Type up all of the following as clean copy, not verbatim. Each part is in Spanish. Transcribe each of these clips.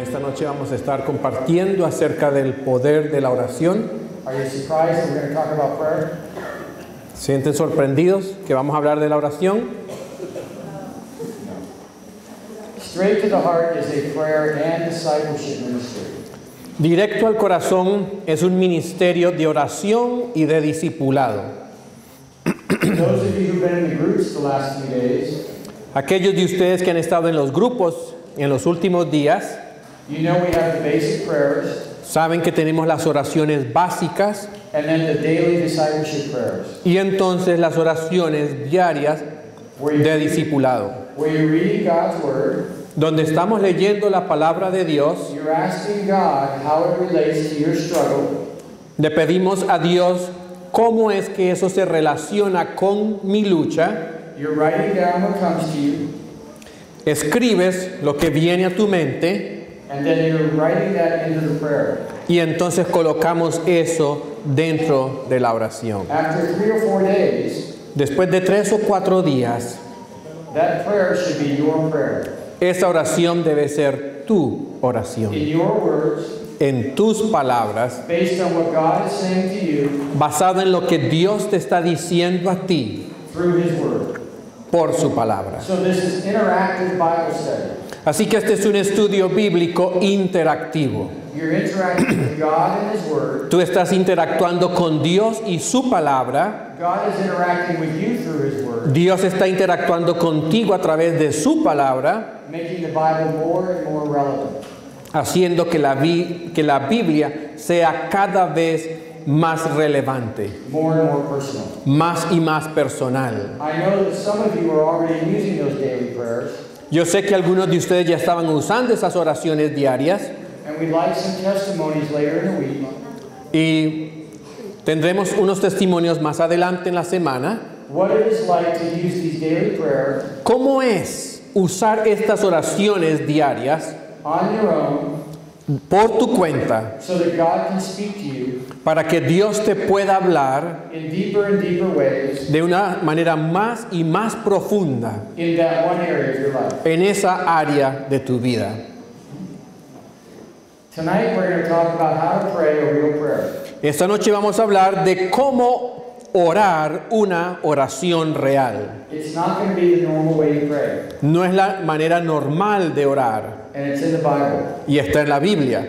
Esta noche vamos a estar compartiendo acerca del poder de la oración. Are you surprised that we're going to talk about prayer? ¿Sienten sorprendidos que vamos a hablar de la oración? Straight to the Heart is a prayer and discipleship ministry. Directo al corazón es un ministerio de oración y de discipulado. Those of you who've been in the groups the last few days, Aquellos de ustedes que han estado en los grupos en los últimos días, you know we have the basic prayers saben que tenemos las oraciones básicas and then the daily discipleship prayers, y entonces las oraciones diarias de discipulado, where you're reading God's Word, donde estamos leyendo la palabra de Dios. you're asking God how it relates to your struggle, Le pedimos a Dios cómo es que eso se relaciona con mi lucha. you're writing down what comes to you, Escribes lo que viene a tu mente and then you're writing that into the prayer. y entonces colocamos eso dentro de la oración. After 3 or 4 days, Después de 3 o 4 días, that prayer should be your prayer. esa oración debe ser tu oración. In your words, En tus palabras, based on what God is saying to you basado en lo que Dios te está diciendo a ti through His Word. por su palabra. So this is interactive Bible study. Así que este es un estudio bíblico interactivo. You're interacting with God and His Word. Tú estás interactuando con Dios y su palabra. God is interacting with you through His Word, Dios está interactuando contigo a través de su palabra, making the Bible more and more relevant. haciendo que la Biblia sea cada vez más relevante, More and more personal. más y más personal. I know that some of you are already using those daily prayers, Yo sé que algunos de ustedes ya estaban usando esas oraciones diarias and we'd like some testimonies later in the week. y tendremos unos testimonios más adelante en la semana. What it is like to use these daily prayers ¿Cómo es usar estas oraciones diarias on your own por tu cuenta so that God can speak to you para que Dios te pueda hablar in deeper and deeper ways de una manera más y más profunda in that one area of your life? en esa área de tu vida? Tonight we're going to talk about how to pray a real prayer. Esta noche vamos a hablar de cómo orar una oración real. It's not going to be the normal way you pray, No es la manera normal de orar and it's in the Bible. y está en la Biblia.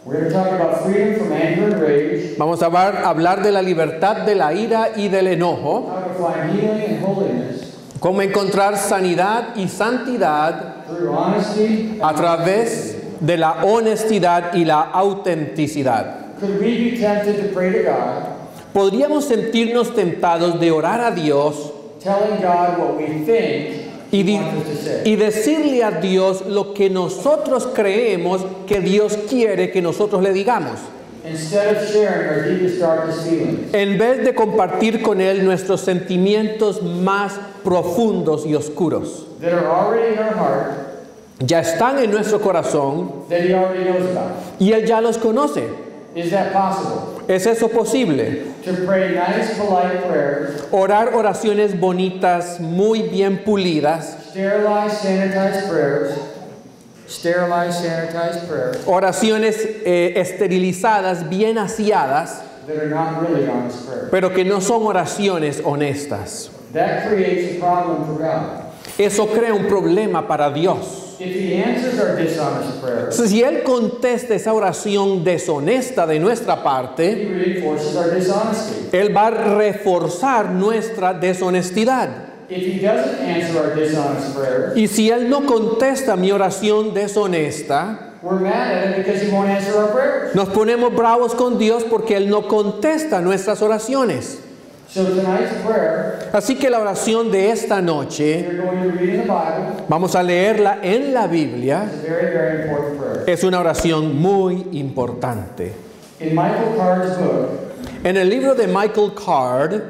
We're going to talk about freedom from anger and rage, Vamos a hablar de la libertad de la ira y del enojo, how to find healing and holiness cómo encontrar sanidad y santidad through honesty. a través de la honestidad y la autenticidad. Could we be tempted to pray to God, Podríamos sentirnos tentados de orar a Dios telling God what we think y, He wants us to say? y decirle a Dios lo que nosotros creemos que Dios quiere que nosotros le digamos, Instead of sharing our deepest, darkest feelings, en vez de compartir con Él nuestros sentimientos más profundos y oscuros. that are already in our heart, Ya están en nuestro corazón that He already knows about. y Él ya los conoce. Is that possible? ¿Es eso posible? To pray nice, polite prayers, Orar oraciones bonitas, muy bien pulidas, sterilized, sanitized prayers oraciones esterilizadas, bien aseadas, that are not really honest prayers. pero que no son oraciones honestas. That creates a problem for God. Eso crea un problema para Dios. If He answers our dishonest prayers, Si Él contesta esa oración deshonesta de nuestra parte, He reinforces our dishonesty. Él va a reforzar nuestra deshonestidad. If He doesn't answer our dishonest prayers, Y si Él no contesta mi oración deshonesta, we're mad at Him because He won't answer our prayers. nos ponemos bravos con Dios porque Él no contesta nuestras oraciones. So tonight's prayer, Así que la oración de esta noche, we're going to read in the Bible. vamos a leerla en la Biblia, It's a very, very important prayer. es una oración muy importante. In Michael Card's book, En el libro de Michael Card,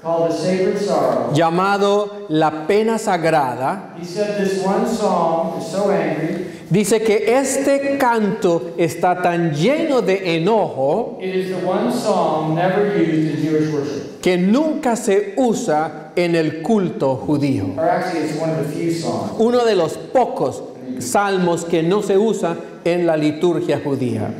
called The Sacred Sorrow, llamado La Pena Sagrada, he said this one song is so angry, dice que este canto está tan lleno de enojo it is the one song never used in Jewish worship. que nunca se usa en el culto judío. Or actually, it's one of the few songs. Uno de los pocos salmos que no se usa en la liturgia judía.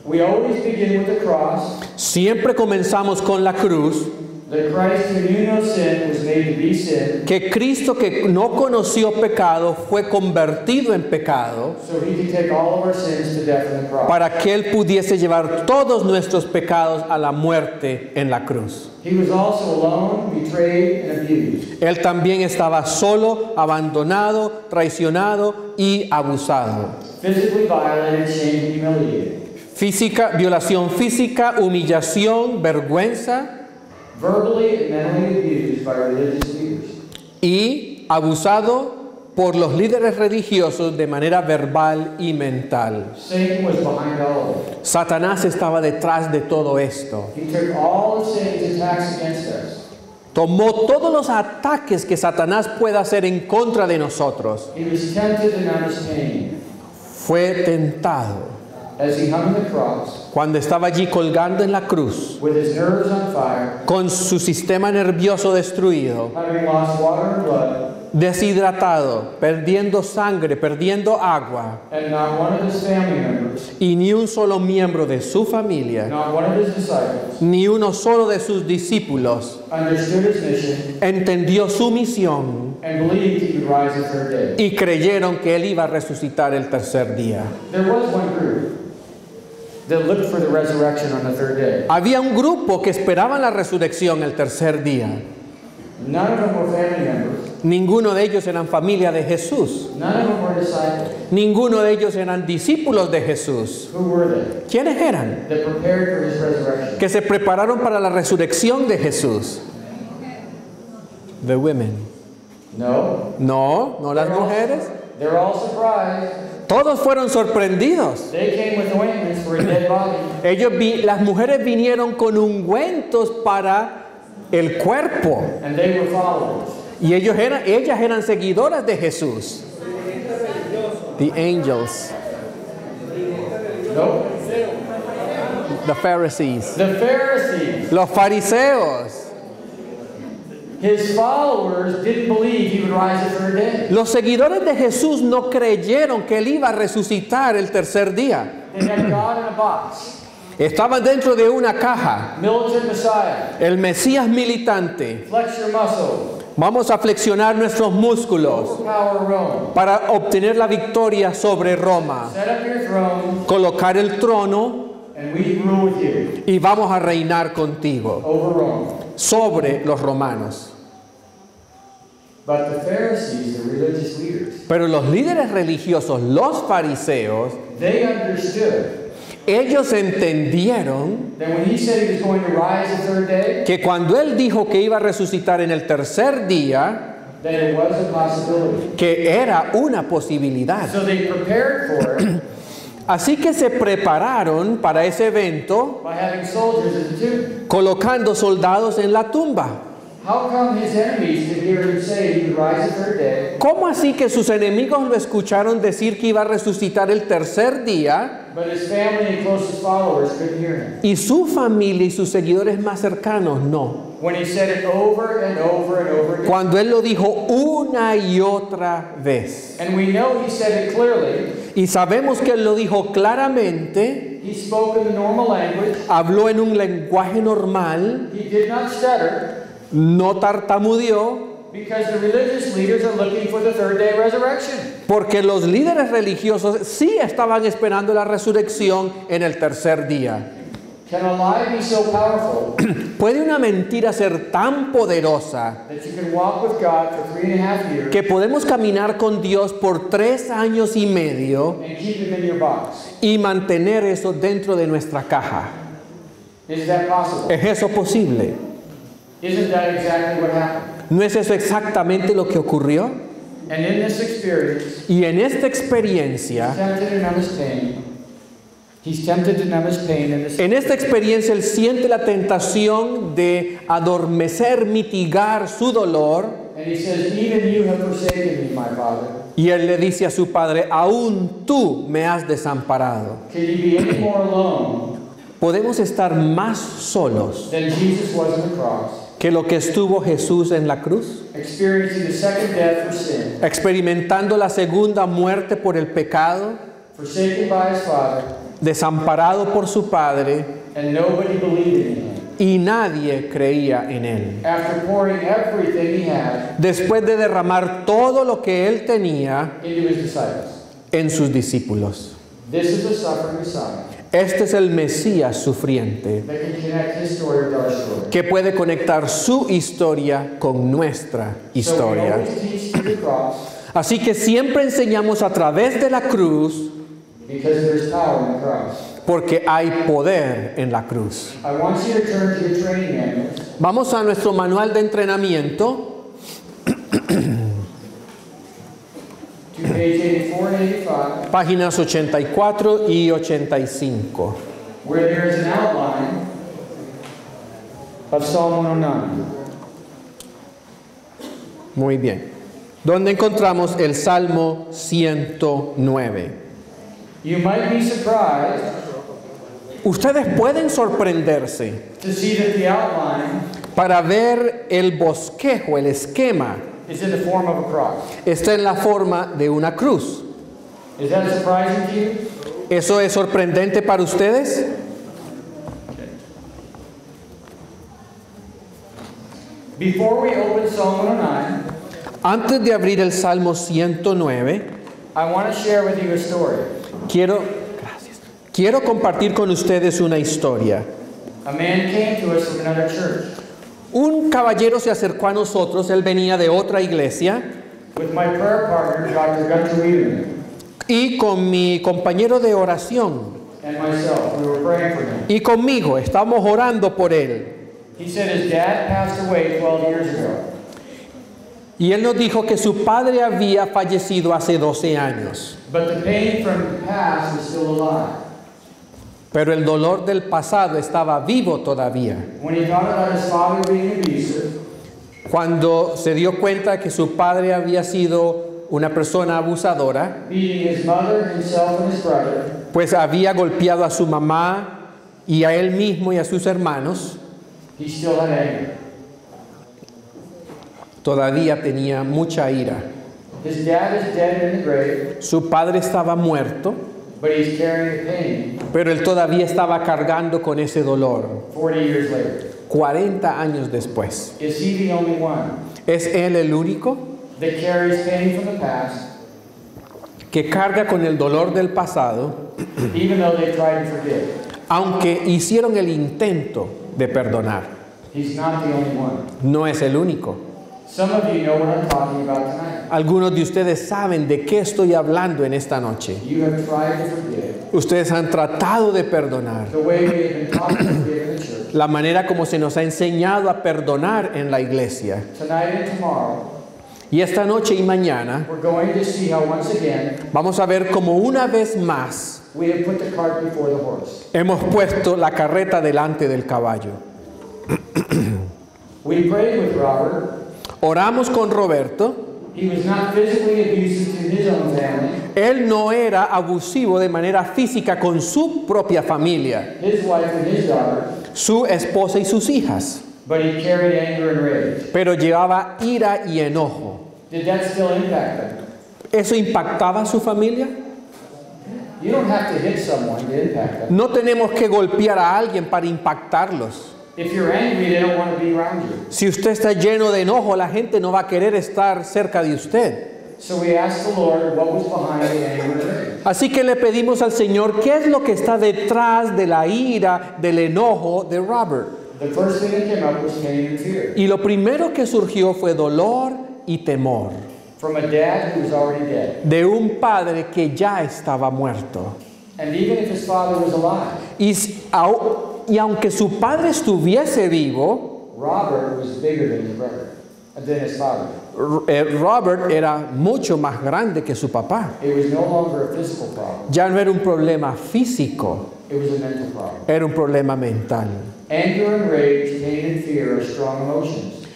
We always begin with the cross, Siempre comenzamos con la cruz, that Christ who knew no sin was made to be sin, que Cristo, que no conoció pecado, fue convertido en pecado so he could take all of our sins to death on the cross. para que Él pudiese llevar todos nuestros pecados a la muerte en la cruz. He was also alone, betrayed, and abused. Él también estaba solo, abandonado, traicionado y abusado. Physically violated, shamed, and humiliated. Violación física, humillación, vergüenza Verbally and mentally abused by religious leaders. y abusado por los líderes religiosos de manera verbal y mental. Satan was behind all of it. Satanás estaba detrás de todo esto. He took all of Satan's attacks against us. Tomó todos los ataques que Satanás pueda hacer en contra de nosotros. He was tempted and not his pain. Fue tentado As he hung on the cross, cuando estaba allí colgando en la cruz, with his nerves on fire, con su sistema nervioso destruido, having lost water and blood, deshidratado, perdiendo sangre, perdiendo agua, and not one of his family members, y ni un solo miembro de su familia, not one of his disciples, ni uno solo de sus discípulos, understood his mission entendió su misión and believed he would rise the third day. y creyeron que Él iba a resucitar el tercer día. There was one group that looked for the resurrection on the third day. Había un grupo que esperaba la resurrección el tercer día. None of them were family members. Ninguno de ellos eran familia de Jesús. None of them were disciples. Ninguno de ellos eran discípulos de Jesús. Who were they? ¿Quiénes eran? That prepared for his resurrection. Que se prepararon para la resurrección de Jesús. The women. No. No las mujeres. They're all surprised. Todos fueron sorprendidos. They came with ointments for a dead body. Las mujeres vinieron con ungüentos para el cuerpo. And they were followers. Y ellas eran seguidoras de Jesús. The angels. No. The Pharisees. The Pharisees. Los fariseos. His followers didn't believe he would rise the third day. Los seguidores de Jesús no creyeron que Él iba a resucitar el tercer día. They had God in a box. Estaban dentro de una caja. Militant Messiah. El Mesías militante. Flex your muscle. Vamos a flexionar nuestros músculos Overpower Rome. para obtener la victoria sobre Roma. Set up your throne, Colocar el trono and we rule with you y vamos a reinar contigo over Rome. sobre los romanos. But the Pharisees, the religious leaders, Pero los líderes religiosos, los fariseos, they understood ellos entendieron that when he said he was going to rise the third day, que cuando Él dijo que iba a resucitar en el tercer día, that it was a possibility. que era una posibilidad. So they prepared for it Así que se prepararon para ese evento by having soldiers at the tomb. colocando soldados en la tumba. How come his enemies could hear him say he would rise the third day, ¿Cómo así que sus enemigos lo escucharon decir que iba a resucitar el tercer día but his family and closest followers couldn't hear him? y su familia y sus seguidores más cercanos no? When he said it over and over and over again. Cuando Él lo dijo una y otra vez. And we know he said it clearly. Y sabemos que Él lo dijo claramente, He spoke in the normal language. habló en un lenguaje normal, He did not stutter no tartamudeó, because the religious leaders are looking for the third day resurrection. porque los líderes religiosos sí estaban esperando la resurrección en el tercer día. Can a lie be so powerful ¿Puede una mentira ser tan poderosa that you can walk with God for 3.5 years que podemos caminar con Dios por 3 años y medio and keep him in your box? y mantener eso dentro de nuestra caja? Is that possible? ¿Es eso posible? Isn't that exactly what happened? ¿No es eso exactamente lo que ocurrió? And in this experience, Y en esta experiencia, he's tempted to numb his pain in this. en esta experiencia Él siente la tentación de adormecer, mitigar su dolor, And he says, even you have forsaken me, my Father. y Él le dice a su padre, aún tú me has desamparado. Can you be any more alone Podemos estar más solos than Jesus was on the cross, que lo que estuvo Jesús en la cruz, experiencing the second death for sin, experimentando la segunda muerte por el pecado, forsaken by his father, desamparado por su padre, and nobody believed in him. y nadie creía en él. After pouring everything he had Después de derramar todo lo que él tenía into his disciples. en sus discípulos. This is the suffering Messiah Este es el Mesías sufriente that can connect his story with our story. que puede conectar su historia con nuestra So we historia. always teach through the cross Así que siempre enseñamos a través de la cruz because there's power in the cross. porque hay poder en la cruz. I want you to turn to your training manuals. Vamos a nuestro manual de entrenamiento, To page 84 and 85, páginas 84 y 85. where there is an outline of Psalm 109. Muy bien. Donde encontramos el Salmo 109. You might be surprised Ustedes pueden sorprenderse to see that the outline para ver el bosquejo, el esquema, is in the form of a cross. está en la forma de una cruz. Is that surprising to you? ¿Eso es sorprendente para ustedes? Before we open Psalm 109, Antes de abrir el Salmo 109, I want to share with you a story. quiero compartir con ustedes una historia. A man came to us from another church. Un caballero se acercó a nosotros, él venía de otra iglesia, With my prayer partner, Dr. Gunter Wiedemann, y con mi compañero de oración and myself, we were praying for him. y conmigo estábamos orando por él. He said his dad passed away 12 years ago. Y él nos dijo que su padre había fallecido hace 12 años, But the pain from the past was still alive. pero el dolor del pasado estaba vivo todavía. When he thought about his father being abusive, Cuando se dio cuenta que su padre había sido una persona abusadora, beating his mother, himself, and his brother, pues había golpeado a su mamá y a él mismo y a sus hermanos, he still had anger. todavía tenía mucha ira. His dad is dead in the grave, Su padre estaba muerto, but he's carrying the pain pero él todavía estaba cargando con ese dolor 40 years later. 40 años después. Is he the only one ¿Es él el único that carries pain from the past, que carga con el dolor del pasado, even though they tried to forgive? aunque hicieron el intento de perdonar? He's not the only one. No es el único. Some of you know what I'm talking about tonight. Algunos de ustedes saben de qué estoy hablando en esta noche. You have tried to forgive Ustedes han tratado de perdonar. the way we have been taught to forgive in the church. La manera como se nos ha enseñado a perdonar en la iglesia. Tonight and tomorrow, Y esta noche y mañana we're going to see how once again vamos a ver como una vez más we have put the cart before the horse. hemos puesto la carreta delante del caballo. We prayed with Robert. Oramos con Roberto. He was not physically abusive to his own family. Él no era abusivo de manera física con su propia familia, His wife and his daughter, su esposa y sus hijas, but he carried anger and rage. pero llevaba ira y enojo. Did that still impact them? ¿Eso impactaba a su familia? You don't have to hit someone to impact them. No tenemos que golpear a alguien para impactarlos. If you're angry, they don't want to be around you. Si usted está lleno de enojo, la gente no va a querer estar cerca de usted. So we asked the Lord what was behind the anger and rage. Así que le pedimos al Señor qué es lo que está detrás de la ira, del enojo de Robert. The first thing that came up was pain and fear. Y lo primero que surgió fue dolor y temor From a dad who was already dead. de un padre que ya estaba muerto. And even if his father was alive, Y aunque su padre estuviese vivo, Robert was bigger than his brother, than his father. Robert era mucho más grande que su papá. It was no longer a physical problem. Ya no era un problema físico, It was a mental problem. era un problema mental. Anger and rage, pain and fear are strong emotions,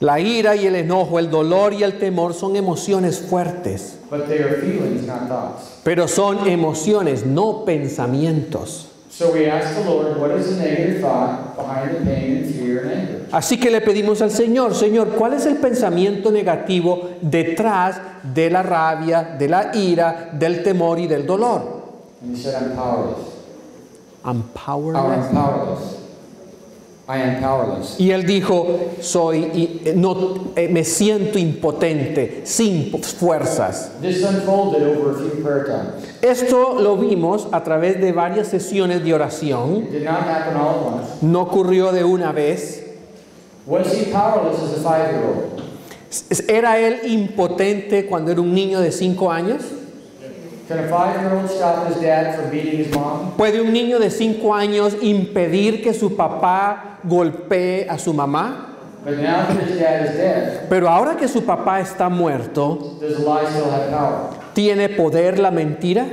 La ira y el enojo, el dolor y el temor son emociones fuertes, but they are feelings, not thoughts. pero son emociones, no pensamientos. So we asked the Lord, what is the negative thought behind the pain and fear and anger? Así que le pedimos al Señor, Señor, ¿cuál es el pensamiento negativo detrás de la rabia, de la ira, del temor y del dolor? And he said, I'm powerless. I'm Oh, powerless. I'm powerless. I am powerless. Y él dijo, me siento impotente, sin fuerzas. This unfolded over a few prayer times. Esto lo vimos a través de varias sesiones de oración. It did not happen all at once. No ocurrió de una vez. Was he powerless as a 5-year-old? ¿Era él impotente cuando era un niño de 5 años? Can a 5-year-old stop his dad from beating his mom? ¿Puede un niño de 5 años impedir que su papá golpee a su mamá? But now that his dad is dead, Pero ahora que su papá está muerto, does the lie still have power? ¿tiene poder la mentira?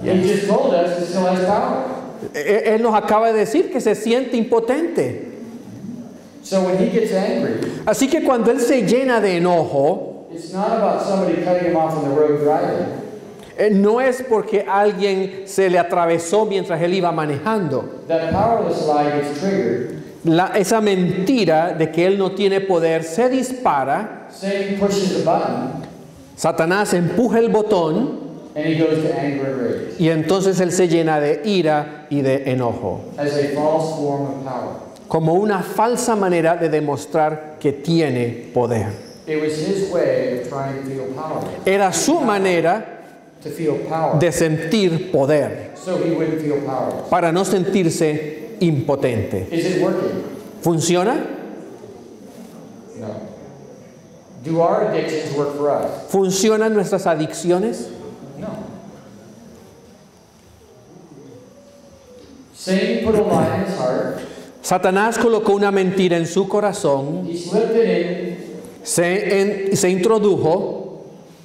He just told us it still has power. Él nos acaba de decir que se siente impotente. So when he gets angry, Así que cuando él se llena de enojo, it's not about somebody cutting him off on the road driving. no es porque alguien se le atravesó mientras él iba manejando. That powerless lie gets triggered. Esa mentira de que él no tiene poder se dispara. Satan pushes the button, Satanás empuja el botón and he goes to anger and rage y entonces él se llena de ira y de enojo, as a false form of power. como una falsa manera de demostrar que tiene poder. It was his way of trying to feel powerless, Era su manera to feel power, de sentir poder so he wouldn't feel powerless. para no sentirse impotente. Is it working? ¿Funciona? No. Do our addictions work for us? ¿Funcionan nuestras adicciones? No. Satan put a lie in his heart. Satanás colocó una mentira en su corazón, He slipped it in, se introdujo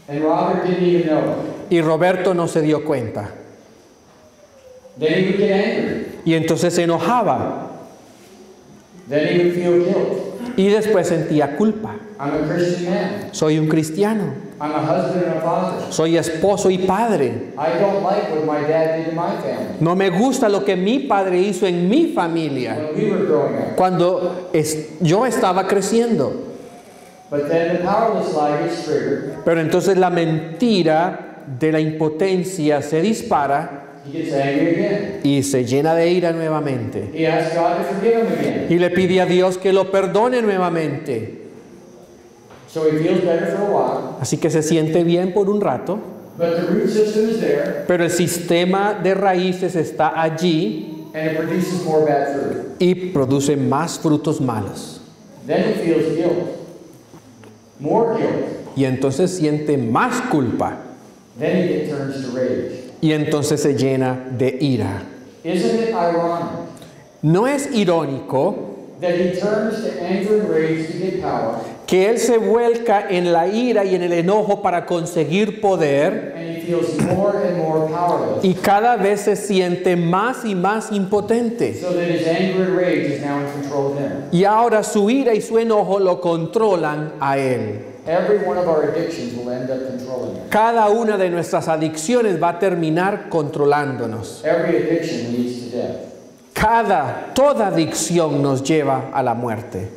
and Robert didn't even know. y Roberto no se dio cuenta. Then he would get angry. Y entonces se enojaba Then he would feel guilt. y después sentía culpa. I'm a Christian man. Soy un cristiano, I'm a husband and a father. soy esposo y padre. I don't like what my dad did to my family No me gusta lo que mi padre hizo en mi familia when we were growing up. cuando yo estaba creciendo. But then the powerless lie gets triggered. Pero entonces la mentira de la impotencia se dispara He gets angry again. y se llena de ira nuevamente. He asks God to forgive him again. Y le pide a Dios que lo perdone nuevamente. So he feels better for a while. Así que se siente bien por un rato, But the root system is there, pero el sistema de raíces está allí and it produces more bad fruit. y produce más frutos malos. Then he feels guilt. More guilt. Y entonces siente más culpa. Then he turns to rage. Y entonces se llena de ira. Isn't it ironic ¿No es irónico that he turns to anger and rage to get power, que él se vuelca en la ira y en el enojo para conseguir poder and he feels more and more powerless, y cada vez se siente más y más impotente? so that his anger and rage is now in control of him? Y ahora su ira y su enojo lo controlan a él. Every one of our addictions will end up controlling us. Cada una de nuestras adicciones va a terminar controlándonos. Every addiction leads to death. Toda adicción nos lleva a la muerte.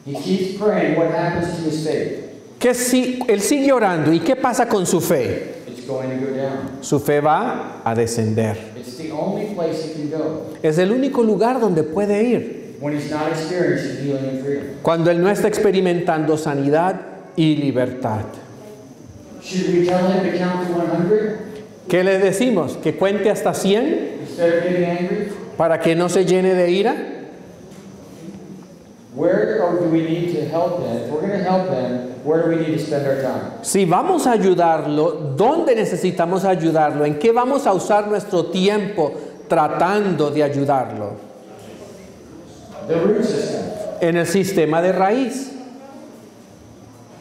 He keeps praying. What happens to his faith? Él sigue orando. ¿Y qué pasa con su fe? It's going to go down. Su fe va a descender. It's the only place he can go Es el único lugar donde puede ir when he's not experiencing healing and freedom. cuando él no está experimentando sanidad y libertad. Should we tell him to count to 100 ¿Qué le decimos? ¿Que cuente hasta 100 instead of getting angry? para que no se llene de ira? Where do we need to help him? If we're going to help him, where do we need to spend our time? Si vamos a ayudarlo, ¿dónde necesitamos ayudarlo? ¿En qué vamos a usar nuestro tiempo tratando de ayudarlo? The root system. En el sistema de raíz.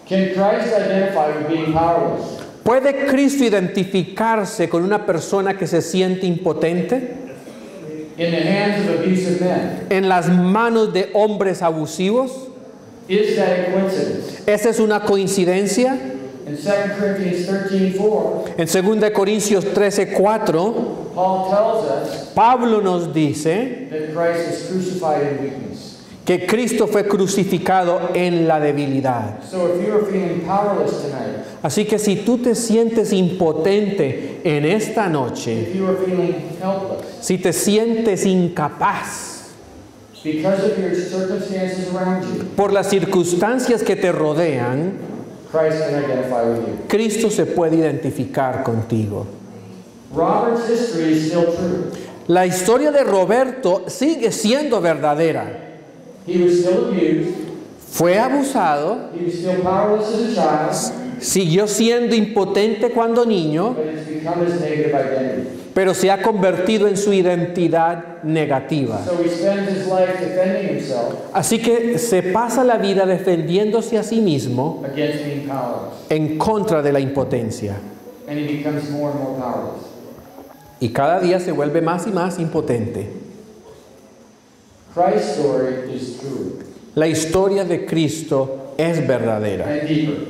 Can Christ identify with being powerless? ¿Puede Cristo identificarse con una persona que se siente impotente? In the hands of abusive men? ¿En las manos de hombres abusivos? Is that a coincidence? ¿Esa es una coincidencia? In 2 Corinthians 13:4, En 2 Corintios 13:4, Paul tells us Pablo nos dice that Christ was crucified in weakness. que Cristo fue crucificado en la debilidad. So if you are feeling powerless tonight, Así que si tú te sientes impotente en esta noche, if you are feeling helpless si te sientes incapaz because of your circumstances around you, por las circunstancias que te rodean, Christ can identify with you. Cristo se puede identificar contigo. Robert's history is still true. La historia de Roberto sigue siendo verdadera. He was still abused. Fue abusado, He was still powerless as a child, siguió siendo impotente cuando niño, but it's become his negative identity. pero se ha convertido en su identidad negativa. So he spends his life defending himself Así que se pasa la vida defendiéndose a sí mismo against being powerless. en contra de la impotencia. And he becomes more and more powerless. Y cada día se vuelve más y más impotente. Christ's story is true La historia de Cristo es verdadera and deeper.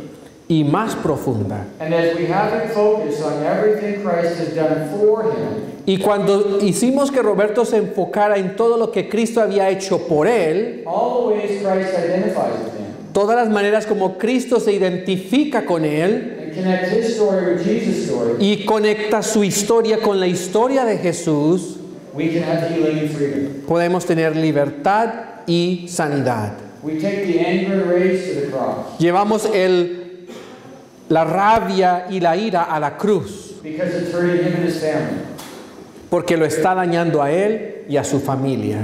y más profunda. And as we have him focus on everything Christ has done for him, Y cuando hicimos que Roberto se enfocara en todo lo que Cristo había hecho por él, all the ways Christ identifies with him, todas las maneras como Cristo se identifica con él and connects his story with Jesus' story, y conecta su historia con la historia de Jesús, we can have healing and freedom. podemos tener libertad y sanidad. We take the anger and rage to the cross Llevamos la rabia y la ira a la cruz because it's hurting him and his family. porque lo está dañando a él y a su familia.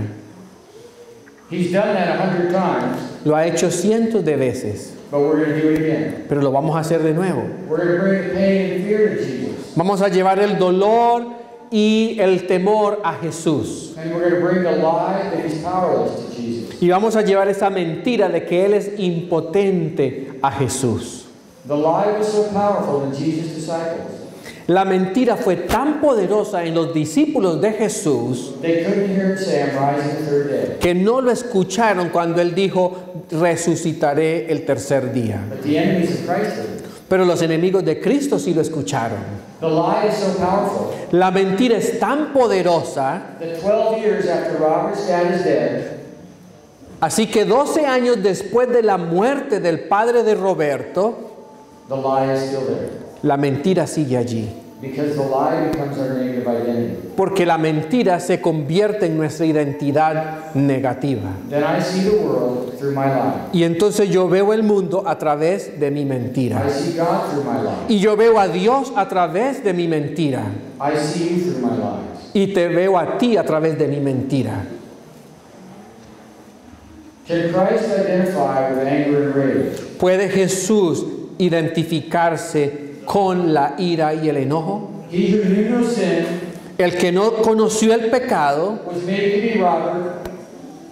He's done that 100 times, Lo ha hecho cientos de veces, but we're going to do it again. pero lo vamos a hacer de nuevo. We're going to bring the pain and fear to Jesus. Vamos a llevar el dolor y el temor a Jesús. And we're going to bring the lie that he's powerless to Jesus. Y vamos a llevar esa mentira de que Él es impotente a Jesús. The lie was so powerful in Jesus' disciples, La mentira fue tan poderosa en los discípulos de Jesús they couldn't hear him say, I'm rising the third day. que no lo escucharon cuando Él dijo, resucitaré el tercer día. But the enemies of Christ did. Pero los enemigos de Cristo sí lo escucharon. The lie is so powerful La mentira es tan poderosa, that 12 years after Robert's dad is dead, así que 12 años después de la muerte del padre de Roberto, the lie is still there. la mentira sigue allí. Because the lie becomes our negative identity. Porque la mentira se convierte en nuestra identidad negativa. Then I see the world through my lie. Y entonces yo veo el mundo a través de mi I mentira. see God through my lie. Y yo veo a Dios a través de mi mentira. I see you through my lies. Y te veo a ti a través de mi mentira. Can Christ identify with anger and rage? ¿Puede Jesús identificarse con la ira y el enojo? He who knew no sin El que no conoció el pecado was made to be Robert,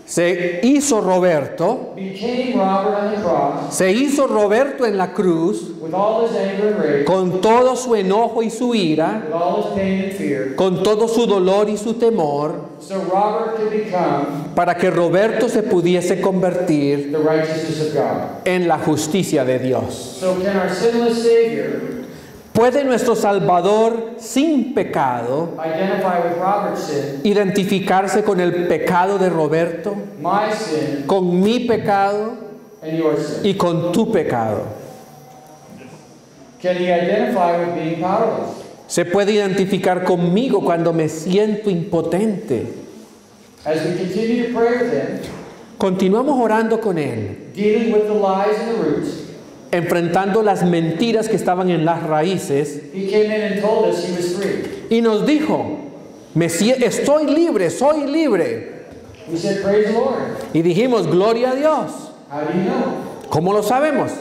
se hizo Roberto, became Robert on the cross se hizo Roberto en la cruz with all his anger and rage, con todo su enojo y su ira, with all his pain and fear, con todo su dolor y su temor, so Robert could become para que Roberto se pudiese convertir the righteousness of God. en la justicia de Dios. So can our sinless Savior ¿Puede nuestro Salvador sin pecado identify with Robert's sin, identificarse con el pecado de Roberto, my sin, con mi pecado and your sin? y con tu pecado? Can he identify with being powerless? ¿Se puede identificar conmigo cuando me siento impotente? As we continue to pray with him, Continuamos orando con Él, dealing with the lies and the roots, enfrentando las mentiras que estaban en las raíces, he came in and told us he was free. y nos dijo, estoy libre, soy libre. We said, praise the Lord. Y dijimos, gloria a Dios. How do you know? ¿Cómo lo sabemos?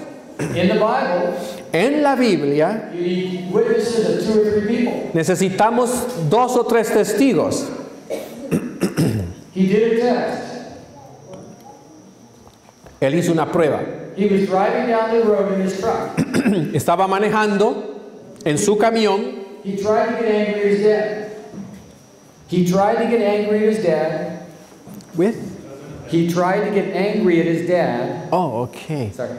In the Bible, En la Biblia you need witnesses of 2 or 3 people. necesitamos 2 o 3 testigos. He did a test. Él hizo una prueba. He was driving down the road in his truck. Estaba manejando en su camión. He tried to get angry at his dad. He tried to get angry at his dad. With? He tried to get angry at his dad. Oh, okay. Sorry.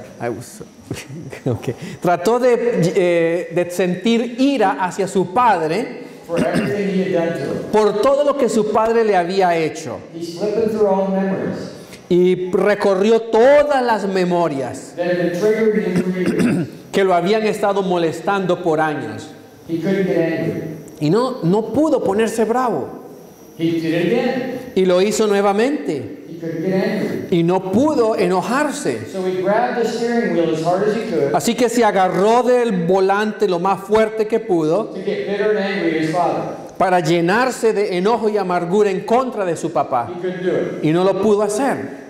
Okay. Trató de sentir ira hacia su padre For everything he had done to him. por todo lo que su padre le había hecho. He's flipping through all the memories. Y recorrió todas las memorias that had been triggered him for years. que lo habían estado molestando por años. He couldn't get angry. Y no pudo ponerse bravo. He did it again. Y lo hizo nuevamente. He couldn't get angry. Y no pudo enojarse. So he grabbed the steering wheel as hard as he could Así que se agarró del volante lo más fuerte que pudo to get bitter and angry at his father. para llenarse de enojo y amargura en contra de su papá. He couldn't do it. Y no lo pudo hacer.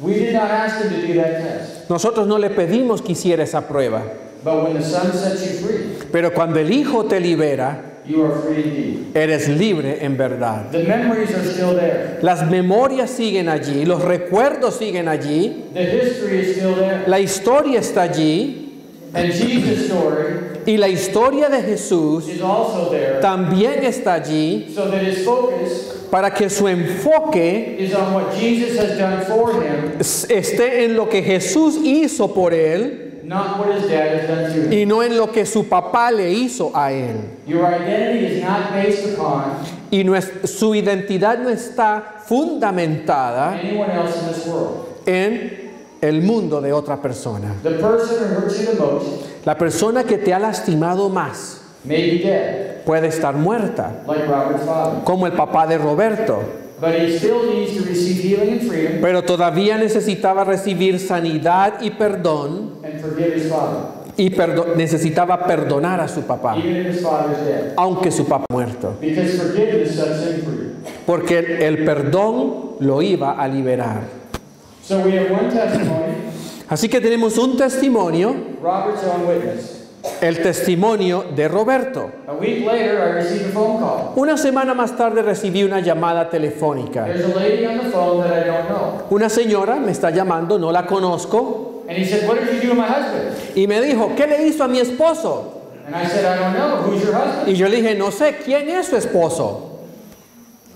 We did not ask him to do that test. Nosotros no le pedimos que hiciera esa prueba. But when the Son sets you free, Pero cuando el Hijo te libera, you are free indeed. eres libre en verdad. The memories are still there. Las memorias siguen allí, los recuerdos siguen allí, The history is still there. la historia está allí And Jesus' story y la historia de Jesús is also there. también está allí So that his focus para que su enfoque is on what Jesus has done for him, esté en lo que Jesús hizo por él not what his dad has done to him. y no en lo que su papá le hizo a él. Your identity is not based upon Y su identidad no está fundamentada anyone else in this world. en el mundo de otra persona. The person who hurts you the most La persona que te ha lastimado más may be dead, puede estar muerta, like Robert's father. como el papá de Roberto, But he still needs to receive healing and freedom pero todavía necesitaba recibir sanidad y perdón and forgive his father, y necesitaba perdonar a su papá, even if his father's dead. aunque su papá muerto, Because forgiveness sets him free. porque el perdón lo iba a liberar. So we have one testimony, Así que tenemos un testimonio, Robert's own witness. el testimonio de Roberto. A week later, I received a phone call. Una semana más tarde recibí una llamada telefónica. There's a lady on the phone that I don't know. Una señora me está llamando, no la conozco, And he said, what did you do to my husband? y me dijo, ¿qué le hizo a mi esposo? And I said, I don't know. Who's your husband? Y yo le dije, no sé, ¿quién es su esposo?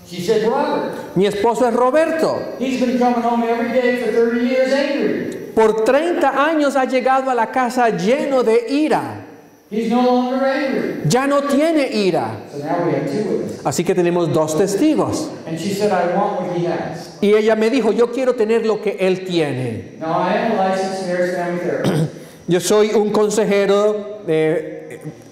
She said, Robert. Mi esposo es Roberto. He's been coming home every day for 30 years angry. Por 30 años ha llegado a la casa lleno de ira. He's no longer angry. Ya no tiene ira. So now we have two witnesses. Así que tenemos dos testigos. And she said, I want what he has. Y ella me dijo, yo quiero tener lo que él tiene. Now, I am a licensed marriage family therapist. Yo soy un consejero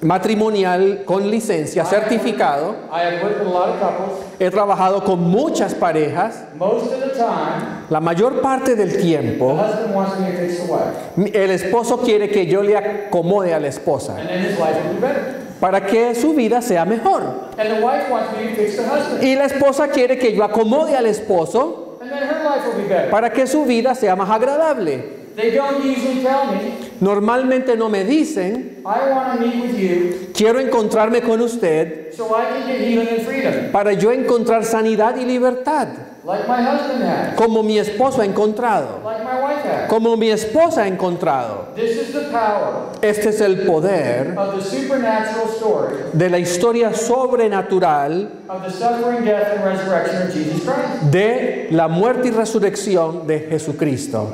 matrimonial con licencia, certificado. I have worked with a lot of couples. He trabajado con muchas parejas. Most of the time, La mayor parte del the tiempo, husband wants me to fix the wife. el esposo quiere que yo le acomode a la esposa And then his life will be better. para que su vida sea mejor. And the wife wants me to fix the husband. Y la esposa quiere que yo acomode al esposo And then her life will be better. para que su vida sea más agradable. They don't usually tell me, Normalmente no me dicen, I want to meet with you quiero encontrarme con usted so I can get healing and freedom, para yo encontrar sanidad y libertad, like my husband has, como mi esposo ha encontrado, like my wife has. como mi esposa ha encontrado. This is the power Este es el poder of the supernatural story de la historia sobrenatural of the suffering, death, and resurrection of Jesus Christ. de la muerte y resurrección de Jesucristo.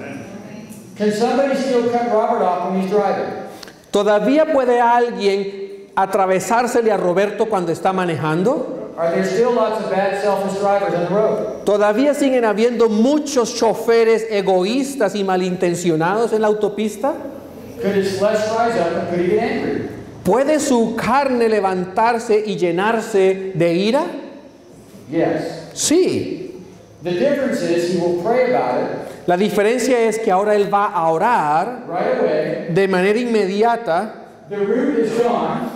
Can somebody still cut Robert off when he's driving? ¿Todavía puede alguien atravesársele a Roberto cuando está manejando? Are there still lots of bad, selfish drivers on the road? ¿Todavía siguen habiendo muchos choferes egoístas y malintencionados en la autopista? Could his flesh rise up and could he get angry? ¿Puede su carne levantarse y llenarse de ira? Yes. Sí. The difference is he will pray about it La diferencia es que ahora él va a orar right away. de manera inmediata. The root is gone.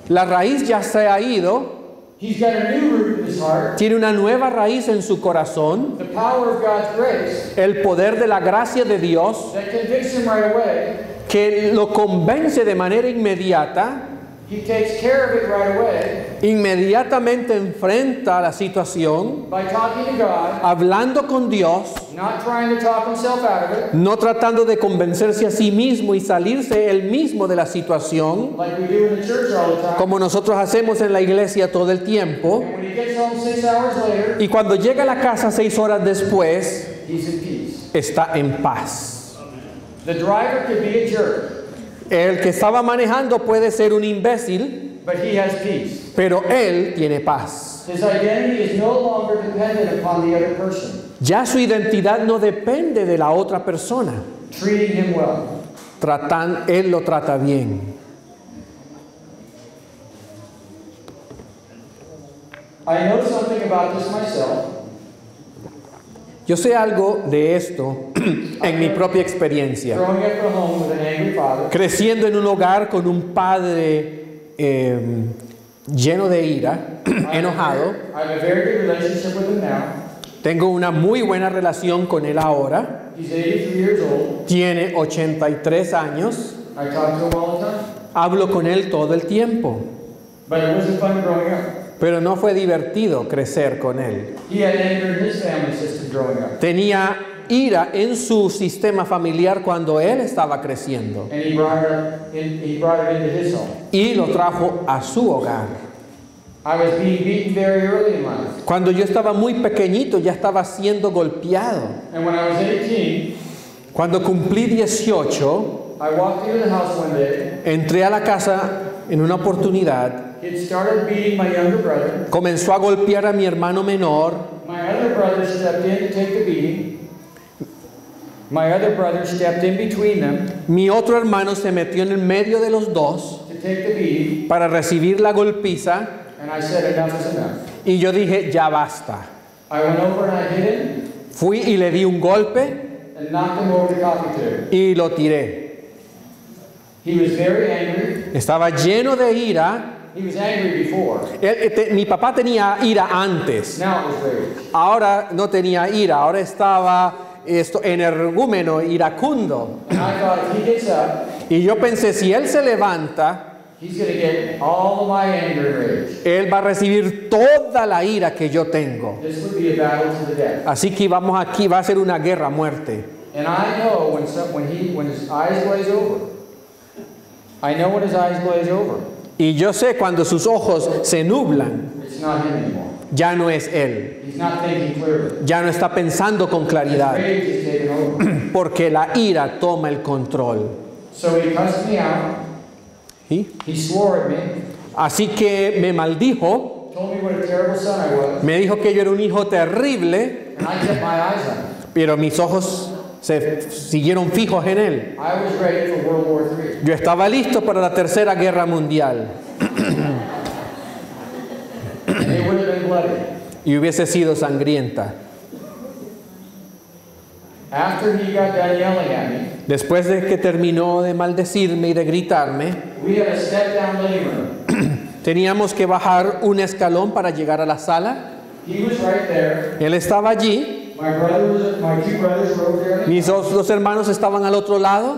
La raíz ya se ha ido. He's got a new root in his heart. Tiene una nueva raíz en su corazón. The power of God's grace El poder de la gracia de Dios that convicts him right away. que lo convence de manera inmediata. He takes care of it right away Inmediatamente enfrenta la situación, by talking to God, hablando con Dios, not trying to talk himself out of it, no tratando de convencerse a sí mismo y salirse él mismo de la situación, like we do in the church all the time. como nosotros hacemos en la iglesia todo el tiempo. And when he gets home 6 hours later, Y cuando llega a la casa 6 horas después, he's in peace. está en paz. The driver could be a jerk, El que estaba manejando puede ser un imbécil, but he has peace. pero él tiene paz. His identity is no longer dependent upon the other person. Ya su identidad no depende de la otra persona. Treating him well. Él lo trata bien. I know something about this myself. Yo sé algo de esto en mi propia experiencia. Growing up at home with an angry father. Creciendo en un hogar con un padre lleno de ira, enojado. I have a very good relationship with him now. Tengo una muy buena relación con él ahora. He's 83 years old. Tiene 83 años. I talk to him all the time. Hablo con él todo el tiempo. But it wasn't fun growing up. Pero no fue divertido crecer con él. He had anger in his family system growing up. Tenía ira en su sistema familiar cuando él estaba creciendo. And he brought it into his home. Y lo trajo a su hogar. I was being beaten very early in life. Cuando yo estaba muy pequeñito ya estaba siendo golpeado. And when I was 18, Cuando cumplí 18, I walked into the house one day. entré a la casa en una oportunidad. He had started beating my younger brother. Comenzó a golpear a mi hermano menor. My other brother stepped in to take the beating. My other brother stepped in between them Mi otro hermano se metió en el medio de los dos to take the beating. para recibir la golpiza. And I said, enough is enough. Y yo dije, ya basta. I went over and I hit him Fui y le di un golpe and knocked him over the coffee table. y lo tiré. He was very angry. Estaba lleno de ira. He was angry before. Mi papá tenía ira antes. Now it was rage. Ahora no tenía ira. Ahora estaba energúmeno, iracundo. And I thought if he gets up, Y yo pensé, si él se levanta, he's going to get all of my anger and rage. él va a recibir toda la ira que yo tengo. This would be a battle to the death. Así que vamos aquí, va a ser una guerra a muerte. And I know when his eyes glaze over. I know when his eyes glaze over. Y yo sé cuando sus ojos se nublan, It's not him anymore. ya no es él. He's not thinking clearly. Ya no está pensando con claridad, Rage is taken over. porque la ira toma el control. So he cussed me out. ¿Sí? He swore at me. Así que me maldijo, Told me what a terrible son I was. me dijo que yo era un hijo terrible, And I kept my eyes on him. pero mis ojos se siguieron fijos en él. I was ready for World War III. Yo estaba listo para la Tercera Guerra Mundial And it would have been bloody. y hubiese sido sangrienta. After he got done yelling at me, Después de que terminó de maldecirme y de gritarme, we had a step-down living room. teníamos que bajar un escalón para llegar a la sala. He was right there. Él estaba allí, My two brothers were over there. mis dos hermanos estaban al otro lado,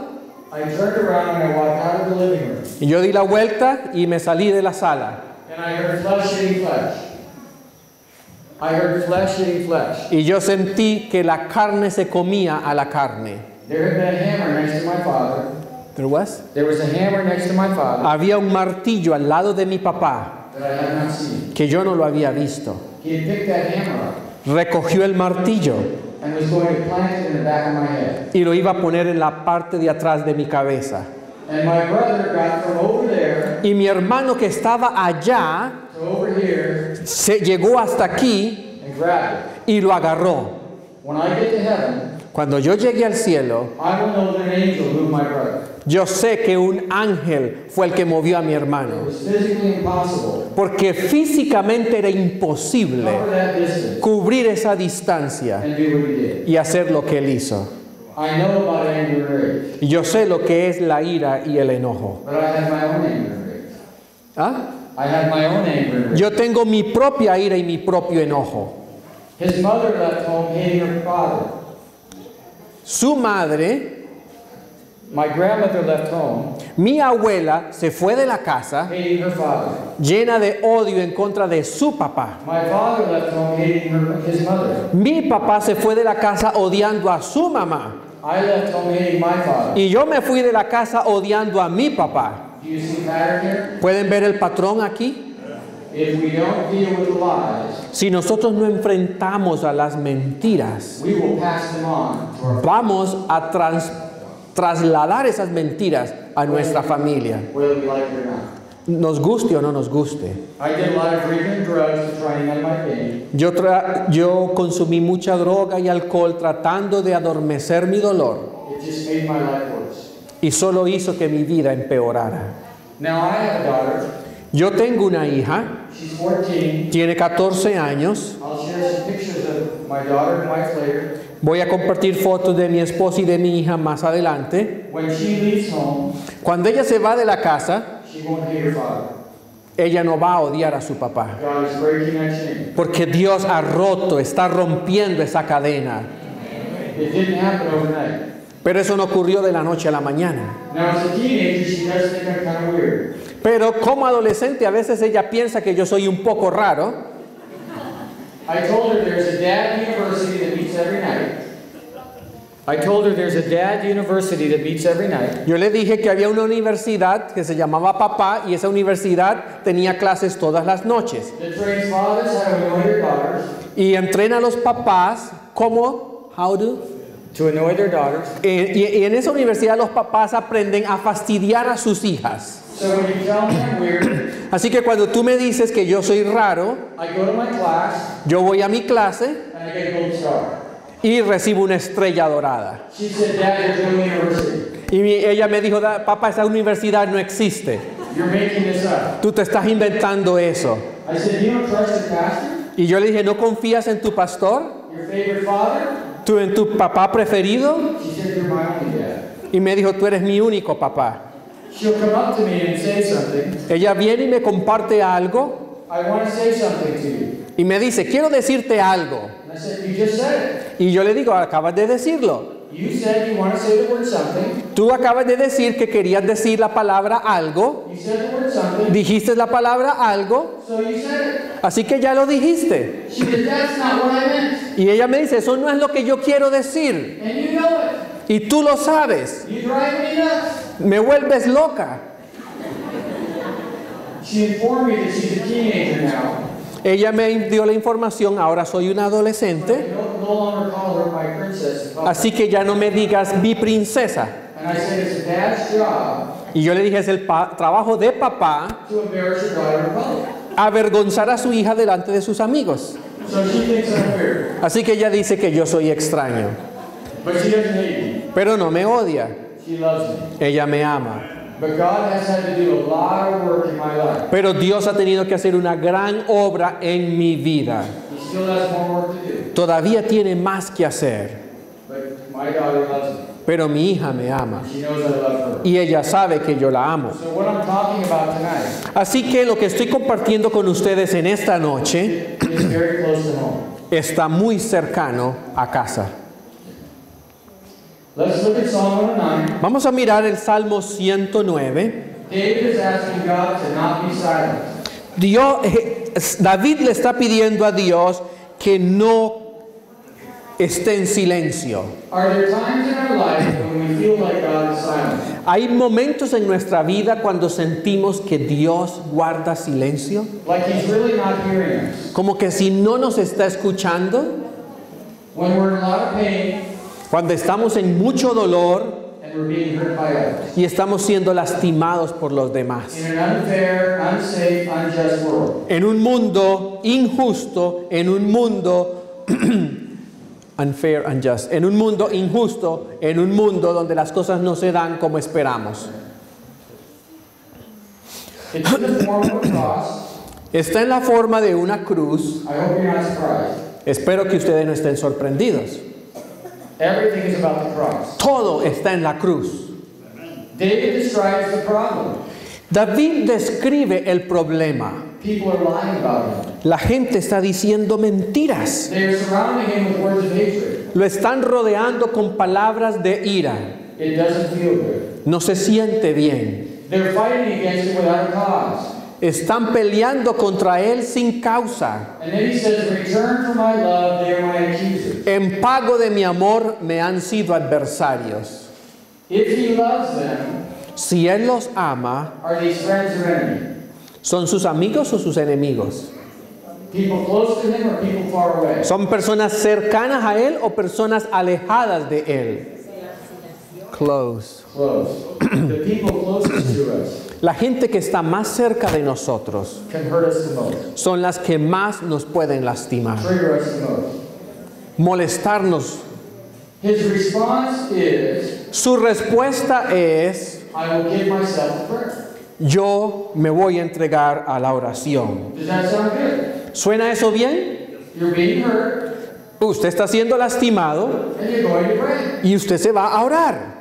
I turned around and I walked out of the living room. y yo di la vuelta y me salí de la sala. And I heard flesh hitting flesh. I heard flesh hitting flesh. Y yo sentí que la carne se comía a la carne. There had been a hammer next to my father. There was? There was a hammer next to my father Había un martillo al lado de mi papá that I had not seen. que yo no lo había visto. He had picked that hammer up Recogió el martillo and was going to plant it in the back of my head. y lo iba a poner en la parte de atrás de mi cabeza. And my brother got from over there Y mi hermano que estaba allá to over here se llegó hasta aquí and grabbed it. y lo agarró. When I get to heaven, Cuando yo llegué al cielo, I will know that an angel moved my brother. yo sé que un ángel fue el que movió a mi It hermano, was physically impossible porque físicamente era to imposible cover that distance cubrir esa distancia and do what he did. y hacer lo que él hizo. I know about anger and rage, Y yo sé lo que es la ira y el enojo. but I had my own anger and rage. ¿Ah? I had my own anger and rage. Yo tengo mi propia ira y mi propio enojo. His mother left home hating her father. Su madre, My grandmother left home mi abuela, se fue de la casa hating her father. llena de odio en contra de su papá. My father left home hating his mother. Mi papá se fue de la casa odiando a su mamá. I left home hating my father. Y yo me fui de la casa odiando a mi papá. Do you see the pattern here? ¿Pueden ver el patrón aquí? If we don't deal with the lies, Si nosotros no enfrentamos a las mentiras, we will pass them on to our vamos a trasladar esas mentiras a nuestra familia. whether we like it or not. nos guste o no nos guste. I did a lot of drinking and drugs to try and numb my pain. Yo consumí mucha droga y alcohol tratando de adormecer mi dolor It just made my life worse. y solo hizo que mi vida empeorara. Now I have a daughter. Yo tengo una hija, She's 14. tiene 14 años. I'll share some pictures of my daughter and wife later. Voy a compartir fotos de mi esposa y de mi hija más adelante. When she leaves home, Cuando ella se va de la casa, she won't hate her father. ella no va a odiar a su papá. God is breaking that chain. Porque Dios ha roto, está rompiendo esa cadena. It didn't happen overnight. Pero eso no ocurrió de la noche a la mañana. Now as a teenager, she does think I'm kind of weird. Pero como adolescente a veces ella piensa que yo soy un poco raro. I told her there's a dad university that meets every night. I told her there's a dad university that meets every night. Yo le dije que había una universidad que se llamaba Papá y esa universidad tenía clases todas las noches. That trains fathers how to annoy their daughters. Y entrena a los papás cómo, To annoy their daughters. y en esa universidad los papás aprenden a fastidiar a sus hijas. So when you tell me I'm weird, Así que cuando tú me dices que yo soy raro, I go to my class yo voy a mi clase and I get a gold star. y recibo una estrella dorada. She said, Dad, there's no university. Y ella me dijo, papá, esa universidad no existe. You're making this up. Tú te estás inventando eso. I said, you don't trust your pastor? Y yo le dije, ¿no confías en tu pastor? Your favorite father? ¿Tú en tu papá preferido? She said, you're my only dad. Y me dijo, tú eres mi único papá. She'll come up to me and say something. Ella viene y me comparte algo I want to say something to you. y me dice, quiero decirte algo. And I said, you just said Y yo le digo, acabas de decirlo. it. You said you want to say the word something. Tú acabas de decir que querías decir la palabra algo. You said the word something. Dijiste la palabra algo, So you said it. así que ya lo dijiste. She said, that's not what I meant. Y ella me dice, eso no es lo que yo quiero decir. And you know it. Y tú lo sabes. You drive me nuts. Me vuelves loca. She informed me that she's a teenager now. Ella me dio la información, ahora soy una adolescente, No longer call her my princess. así que ya no me digas mi princesa. And I said, it's a dad's job Y yo le dije, es el trabajo de papá to embarrass your daughter in public. avergonzar a su hija delante de sus amigos. So she thinks I'm weird. Así que ella dice que yo soy extraño, But she doesn't hate me. pero no me odia, She loves me. ella me ama. But God has had to do a lot of work in my life. Pero Dios ha tenido que hacer una gran obra en mi vida. He still has more work to do. Todavía tiene más que hacer, But my daughter loves me. pero mi hija me ama She knows I love her. y ella sabe que yo la amo. So what I'm talking about tonight Así que lo que estoy compartiendo con ustedes en esta noche is very close to home. está muy cercano a casa. Let's look at Psalm 109. Vamos a mirar el Salmo 109. David is asking God to not be silent. David le está pidiendo a Dios que no esté en silencio. Are there times in our life when we feel like God is silent? Hay momentos en nuestra vida cuando sentimos que Dios guarda silencio, Like He's really not hearing us? como que si no nos está escuchando, When we're in a lot of pain cuando estamos en mucho dolor and we're being hurt by others? y estamos siendo lastimados por los demás. In an unfair, unsafe, unjust world. En un mundo injusto, en un mundo unfair, unjust, en un mundo injusto, en un mundo donde las cosas no se dan como esperamos. It's in the form of a cross. Está en la forma de una cruz. I hope you're not surprised. Espero que ustedes no estén sorprendidos. Everything is about the cross. Todo está en la cruz. David describes the problem. David describe el problema. People are lying about him. La gente está diciendo mentiras. They are surrounding him with words of hatred. Lo están rodeando con palabras de ira. It doesn't feel good. No se siente bien. They're fighting against him without a cause. Están peleando contra él sin causa. And then he says, return for my love, they are my accusers. En pago de mi amor me han sido adversarios. If he loves them, Si él los ama, are these friends or enemies? ¿son sus amigos o sus enemigos? People close to him or people far away? ¿Son personas cercanas a él o personas alejadas de él? Close. Close. The people closest to us. La gente que está más cerca de nosotros can hurt us the most, son las que más nos pueden lastimar, trigger us the most. molestarnos. His response is, Su respuesta es, I will give myself to prayer. yo me voy a entregar a la oración. Does that sound good? ¿Suena eso bien? You're being hurt, Usted está siendo lastimado and you're going to pray. y usted se va a orar.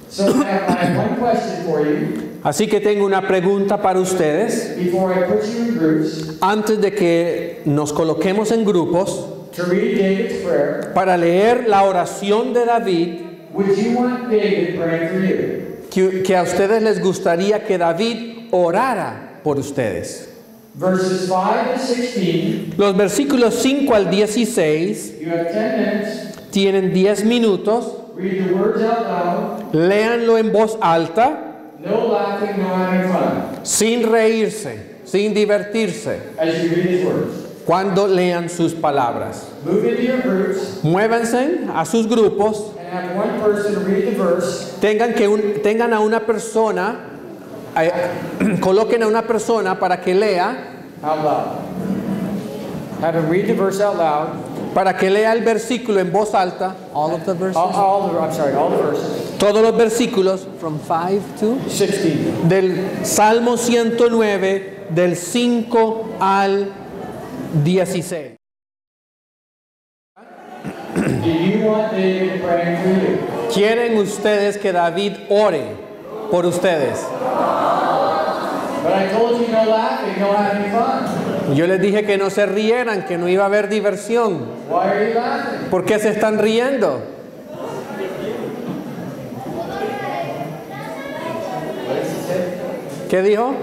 So I have one question for you Así que tengo una pregunta para ustedes. before I put you in groups Antes de que nos coloquemos en grupos to read David's prayer. para leer la oración de David, Would you want David praying for you? que a ustedes les gustaría que David orara por ustedes. Verses 5 to 16, Los versículos 5 al 16 you have 10 minutes. tienen 10 minutos. Read the words out loud. Léanlo en voz alta, No laughing, no having fun. sin reírse, sin divertirse, As you read his words. cuando lean sus palabras. Move into your groups Muévanse a sus grupos, and have one person read the verse. tengan a una persona, coloquen a una persona para que lea, Out loud. Have him read the verse out loud. para que lea el versículo en voz alta. All of the verses. All the verses. Todos los versículos, from 5 to 16. del Salmo 109, del 5 al 16. Do you want David praying for you? ¿Quieren ustedes que David ore por ustedes? But I told you no laughing, no having fun. Yo les dije que no se rieran, que no iba a haber diversión. Why are you laughing? ¿Por qué se están riendo? What does he say? ¿Qué dijo?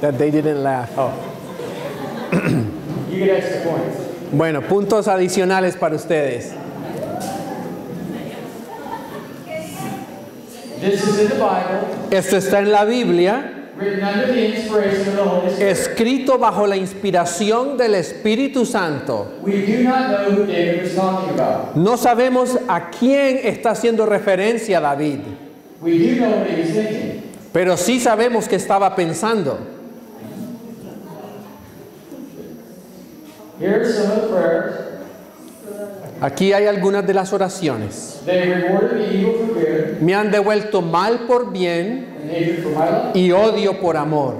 That they didn't laugh. Oh. You get extra points. Bueno, puntos adicionales para ustedes. This is in the Bible, Esto está en la Biblia, written under the inspiration of the Holy Spirit. escrito bajo la inspiración del Espíritu Santo. We do not know who David was talking about. No sabemos a quién está haciendo referencia David, We do know what he was thinking. pero sí sabemos que estaba pensando. Here are some of the prayers. Aquí hay algunas de las oraciones. They rewarded me evil for good Me han devuelto mal por bien and hatred for my love. y odio por amor.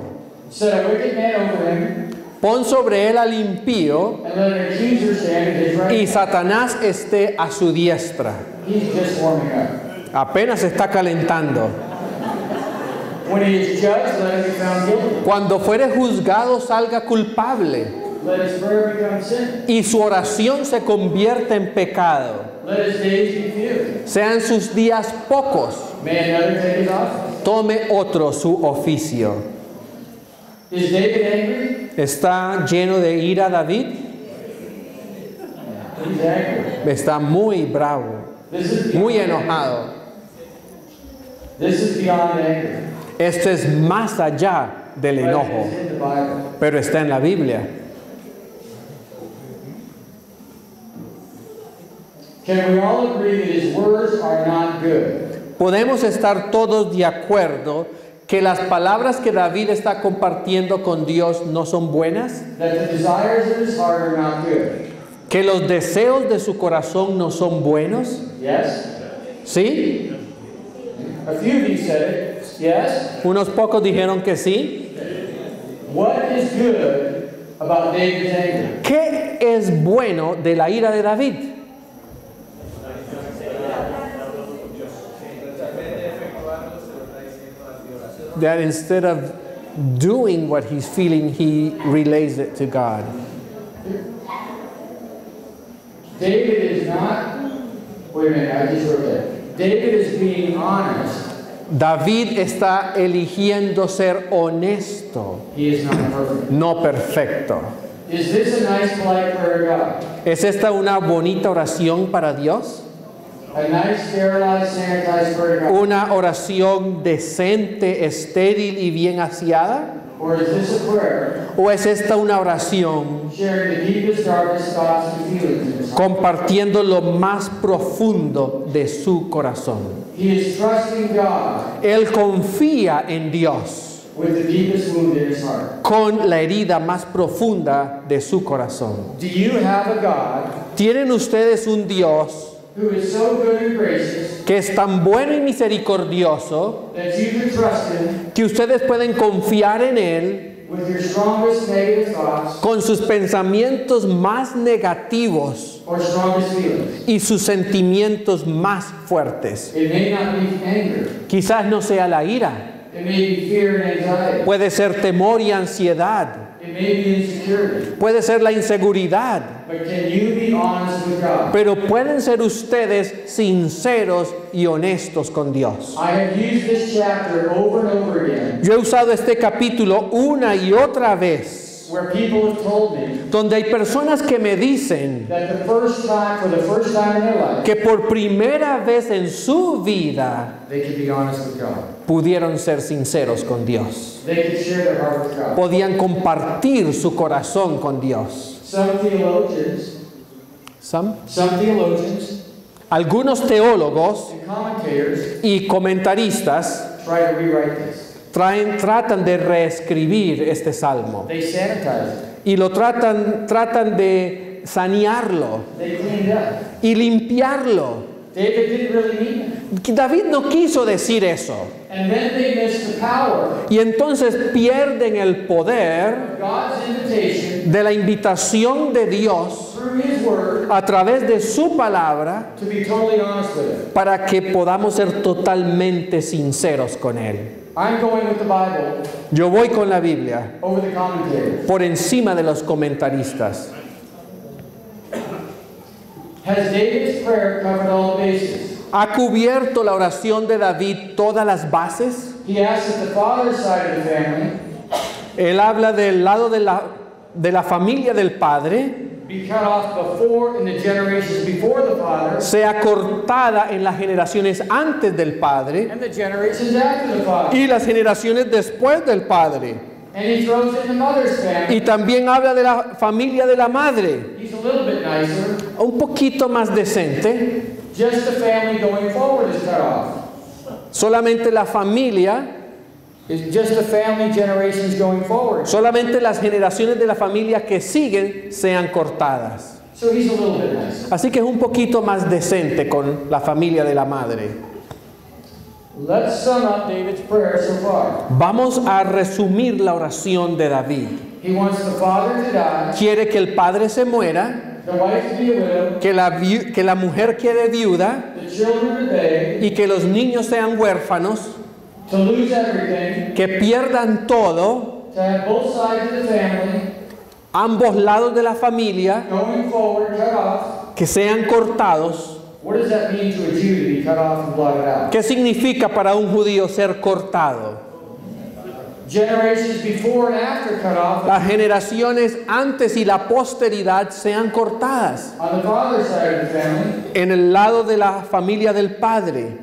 Set a wicked man over him, Pon sobre él al impío and let an accuser stand at his right y hand. Satanás esté a su diestra. He's just warming up. Apenas está calentando. When he is judged, let him be found guilty. Cuando fuere juzgado salga culpable Let his prayer become sin. y su oración se convierta en pecado. Let his days be few. Sean sus días pocos. May another take his office. Tome otro su oficio. Is David angry? ¿Está lleno de ira David? He's angry. Está muy bravo, This is muy beyond enojado. anger. This is beyond anger. Esto es más allá del But enojo, it's in the Bible. pero está en la Biblia. Can we all agree that his words are not good? Podemos estar todos de acuerdo que las palabras que David está compartiendo con Dios no son buenas, That the desires of his heart are not good? que los deseos de su corazón no son buenos, Yes? ¿sí? A few of you said it. Yes? Unos pocos dijeron que sí. What is good about David's anger? ¿Qué es bueno de la ira de David? That instead of doing what he's feeling, he relays it to God. David is not. Wait a minute, I just wrote that. David is being honest. David está eligiendo ser honesto, He is not perfect. no perfecto. Is this a nice, polite prayer to God? ¿Es esta una bonita oración para Dios? A nice, sterilized, sanitized prayer to God? ¿Una oración decente, estéril y bien aseada? Or is this a prayer ¿O es esta una oración sharing the deepest, darkest thoughts and feelings in his heart? compartiendo lo más profundo de su corazón? He is trusting God Él confía en Dios with the deepest wound in his heart. con la herida más profunda de su corazón. Do you have a God ¿Tienen ustedes un Dios who is so good and gracious que es tan bueno y misericordioso that you can trust him que ustedes pueden confiar en Él with your strongest negative thoughts con sus pensamientos más negativos or strongest feelings? y sus sentimientos más fuertes? It may not be anger. Quizás no sea la ira, It may be fear and anxiety. puede ser temor y ansiedad, It may be insecurity. puede ser la inseguridad, But can you be honest with God? pero pueden ser ustedes sinceros y honestos con Dios. I have used this chapter over and over again Yo he usado este capítulo una y otra vez, where people have told me donde hay personas que me dicen that for the first time in their life, que por primera vez en su vida they can be honest with God. pudieron ser sinceros con Dios. They can share their heart with God. Podían compartir su corazón con Dios. Some theologians Algunos teólogos and commentators y comentaristas try to rewrite this. tratan de reescribir este salmo They sanitize it. y lo tratan de sanearlo They clean it up. y limpiarlo. David didn't really mean it. David no quiso decir eso. And then they miss the power Y entonces pierden el poder of God's invitation de la invitación de Dios through his word a través de su palabra to be totally honest with him. para que podamos ser totalmente sinceros con Él. I'm going with the Bible Yo voy con la Biblia over the commentators. por encima de los comentaristas. Has David's prayer covered all the bases? ¿Ha cubierto la oración de David todas las bases? He asks that the father's side of the family Él habla del lado de la familia del padre be cut off before in the generations before the father sea cortada en las generaciones antes del padre and the generations after the father. y las generaciones después del padre. And he throws in the mother's family. Y también habla de la familia de la madre, He's a little bit nicer. un poquito más decente. Just the family going forward is cut off. Solamente la familia, It's just the family generations going forward. solamente las generaciones de la familia que siguen sean cortadas. So he's a little bit nicer. Así que es un poquito más decente con la familia de la madre. Let's sum up David's prayer so far. Vamos a resumir la oración de David. He wants the father to die, Quiere que el padre se muera, the wife to be a widow, que la mujer quede viuda the children to beg, y que los niños sean huérfanos, to lose everything, que pierdan todo, to have both sides of the family ambos lados de la familia, going forward cut off. que sean cortados. What does that mean to a Jew to be cut off and blotted out? ¿Qué significa para un judío ser cortado? Generations before and after cut off. Las generaciones antes y la posteridad sean cortadas. On the father's side of the family, En el lado de la familia del padre,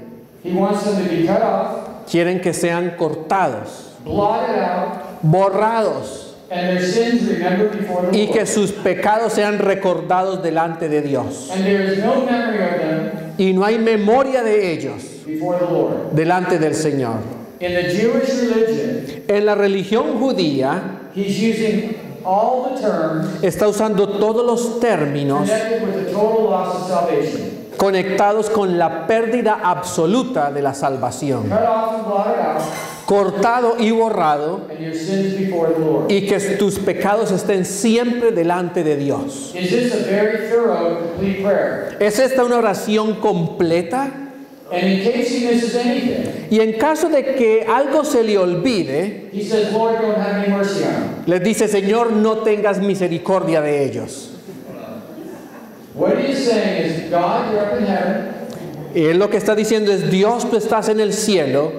he wants them to be cut off, quieren que sean cortados, blotted out, borrados, and their sins remembered before the y Lord. que sus pecados sean recordados delante de Dios. And there is no memory of them Y no hay memoria de ellos before the Lord. delante del Señor. In the Jewish religion, En la religión judía he's using all the terms está usando todos los términos connected with the total loss of salvation. conectados con la pérdida absoluta de la salvación. Cut off and blotted out, Cortado y borrado, and your sins before the Lord. y que tus pecados estén siempre delante de Dios. Is this a very thorough and complete prayer? ¿Es esta una oración completa? And in case he misses anything, Y en caso de que algo se le olvide, he says, Lord, don't have any mercy on him. les dice, Señor, no tengas misericordia de ellos. What he is saying is, God, you're up in heaven. Y él lo que está diciendo es, Dios, tú estás en el cielo,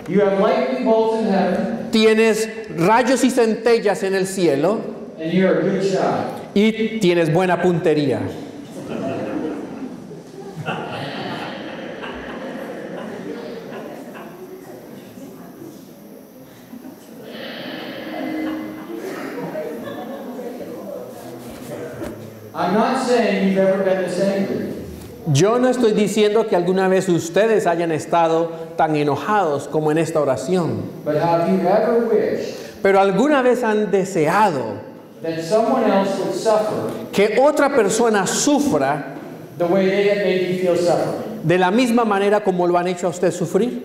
You have lightning bolts in heaven, tienes rayos y centellas en el cielo, and you're a good shot. y tienes buena puntería. I'm not saying you've ever been this angry. Yo no estoy diciendo que alguna vez ustedes hayan estado tan enojados como en esta oración. But have you ever wished Pero alguna vez han deseado that someone else would suffer que otra persona sufra the way they have made you feel suffering? de la misma manera como lo han hecho a usted sufrir?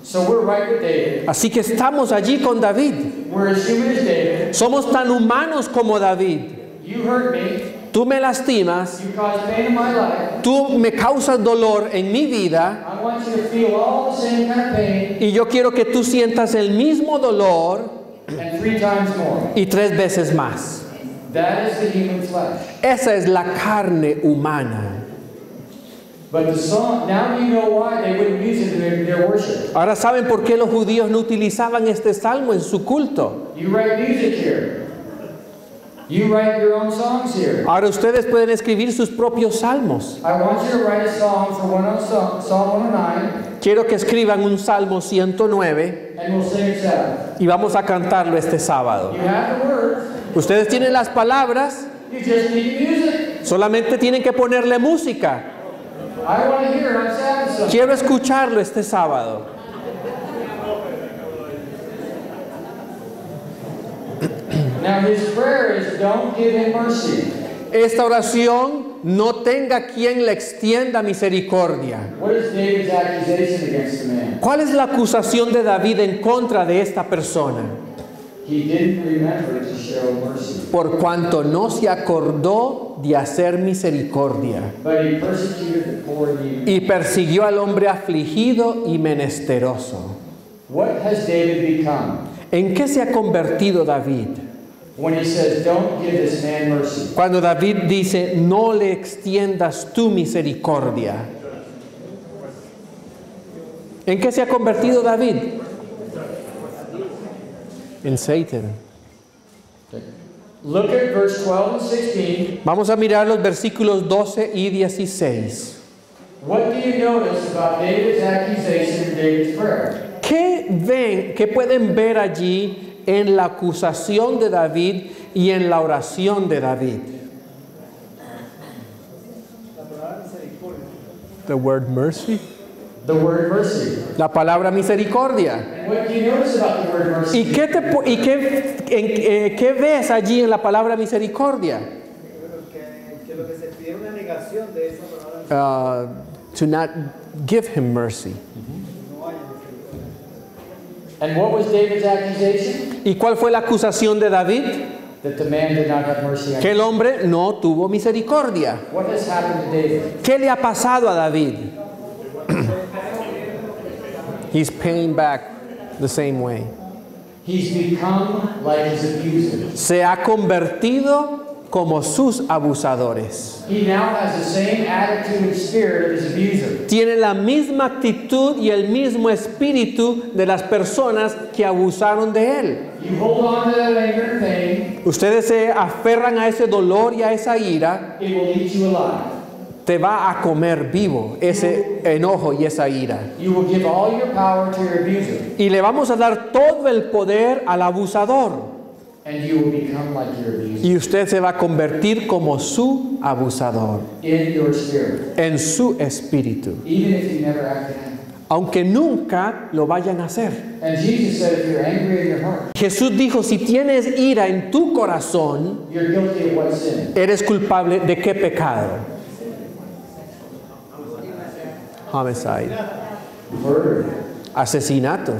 So we're right with David. Así que estamos allí con David. We're as human as David. Somos tan humanos como David. You hurt me. Tú me lastimas, You caused pain in my life. tú me causas dolor en mi vida I want you to feel all the same kind of pain y yo quiero que tú sientas el mismo dolor and 3 times more. y 3 veces más. That is the human flesh. Esa es la carne humana. But the song, now you know why they wouldn't use it in their worship. Ahora saben por qué los judíos no utilizaban este salmo en su culto. You write music here. You write your own songs here. Ahora ustedes pueden escribir sus propios salmos. I want you to write a song for Psalm 109, Quiero que escriban un salmo 109 and we'll sing it Sabbath. y vamos a cantarlo este sábado. You have the words. Ustedes tienen las palabras, You just need music. solamente tienen que ponerle música. I want to hear it on Sabbath Sunday. Quiero escucharlo este sábado. Now his prayer is, don't give him mercy. Esta oración no tenga quien le extienda misericordia. What is David's accusation against the man? ¿Cuál es la acusación de David en contra de esta persona? He didn't remember to show mercy, Por cuanto no se acordó de hacer misericordia but he persecuted the poor and needy. y persiguió al hombre afligido y menesteroso. What has David become ¿En qué se ha convertido David? when he says, don't give this man mercy? Cuando David dice, no le extiendas tu misericordia. ¿En qué se ha convertido David? En Satan. Look at verse 12 and 16. Vamos a mirar los versículos 12 y 16. What do you notice about David's accusation and David's prayer? ¿Qué pueden ver allí en la acusación de David y en la oración de David? The word mercy. The word mercy. La palabra misericordia. And what do you notice about the word mercy? ¿Y qué ves allí en la palabra misericordia? Que lo que se pide es una negación de esa palabra. To not give him mercy. And what was David's accusation? ¿Y cuál fue la acusación de David? That the man did not have mercy on Que him. el hombre no tuvo misericordia. What has happened to David? ¿Qué le ha pasado a David? He's paying back the same way. He's become like his abuser. Se ha convertido como sus abusadores. He now has the same attitude and spirit of his abuser. Tiene la misma actitud y el mismo espíritu de las personas que abusaron de él. You hold on to that anger and pain, Ustedes se aferran a ese dolor y a esa ira, it will eat you alive. te va a comer vivo ese enojo y esa ira. You will give all your power to your abuser, Y le vamos a dar todo el poder al abusador. and you will become like your abuser Y usted se va a convertir como su abusador, in your spirit, en su espíritu, even if you never acted out. aunque nunca lo vayan a hacer. And Jesus said, if you're angry in your heart, Jesús dijo, si tienes ira en tu corazón, you're guilty of what sin? eres culpable de qué pecado. Homicide, Murder. asesinato.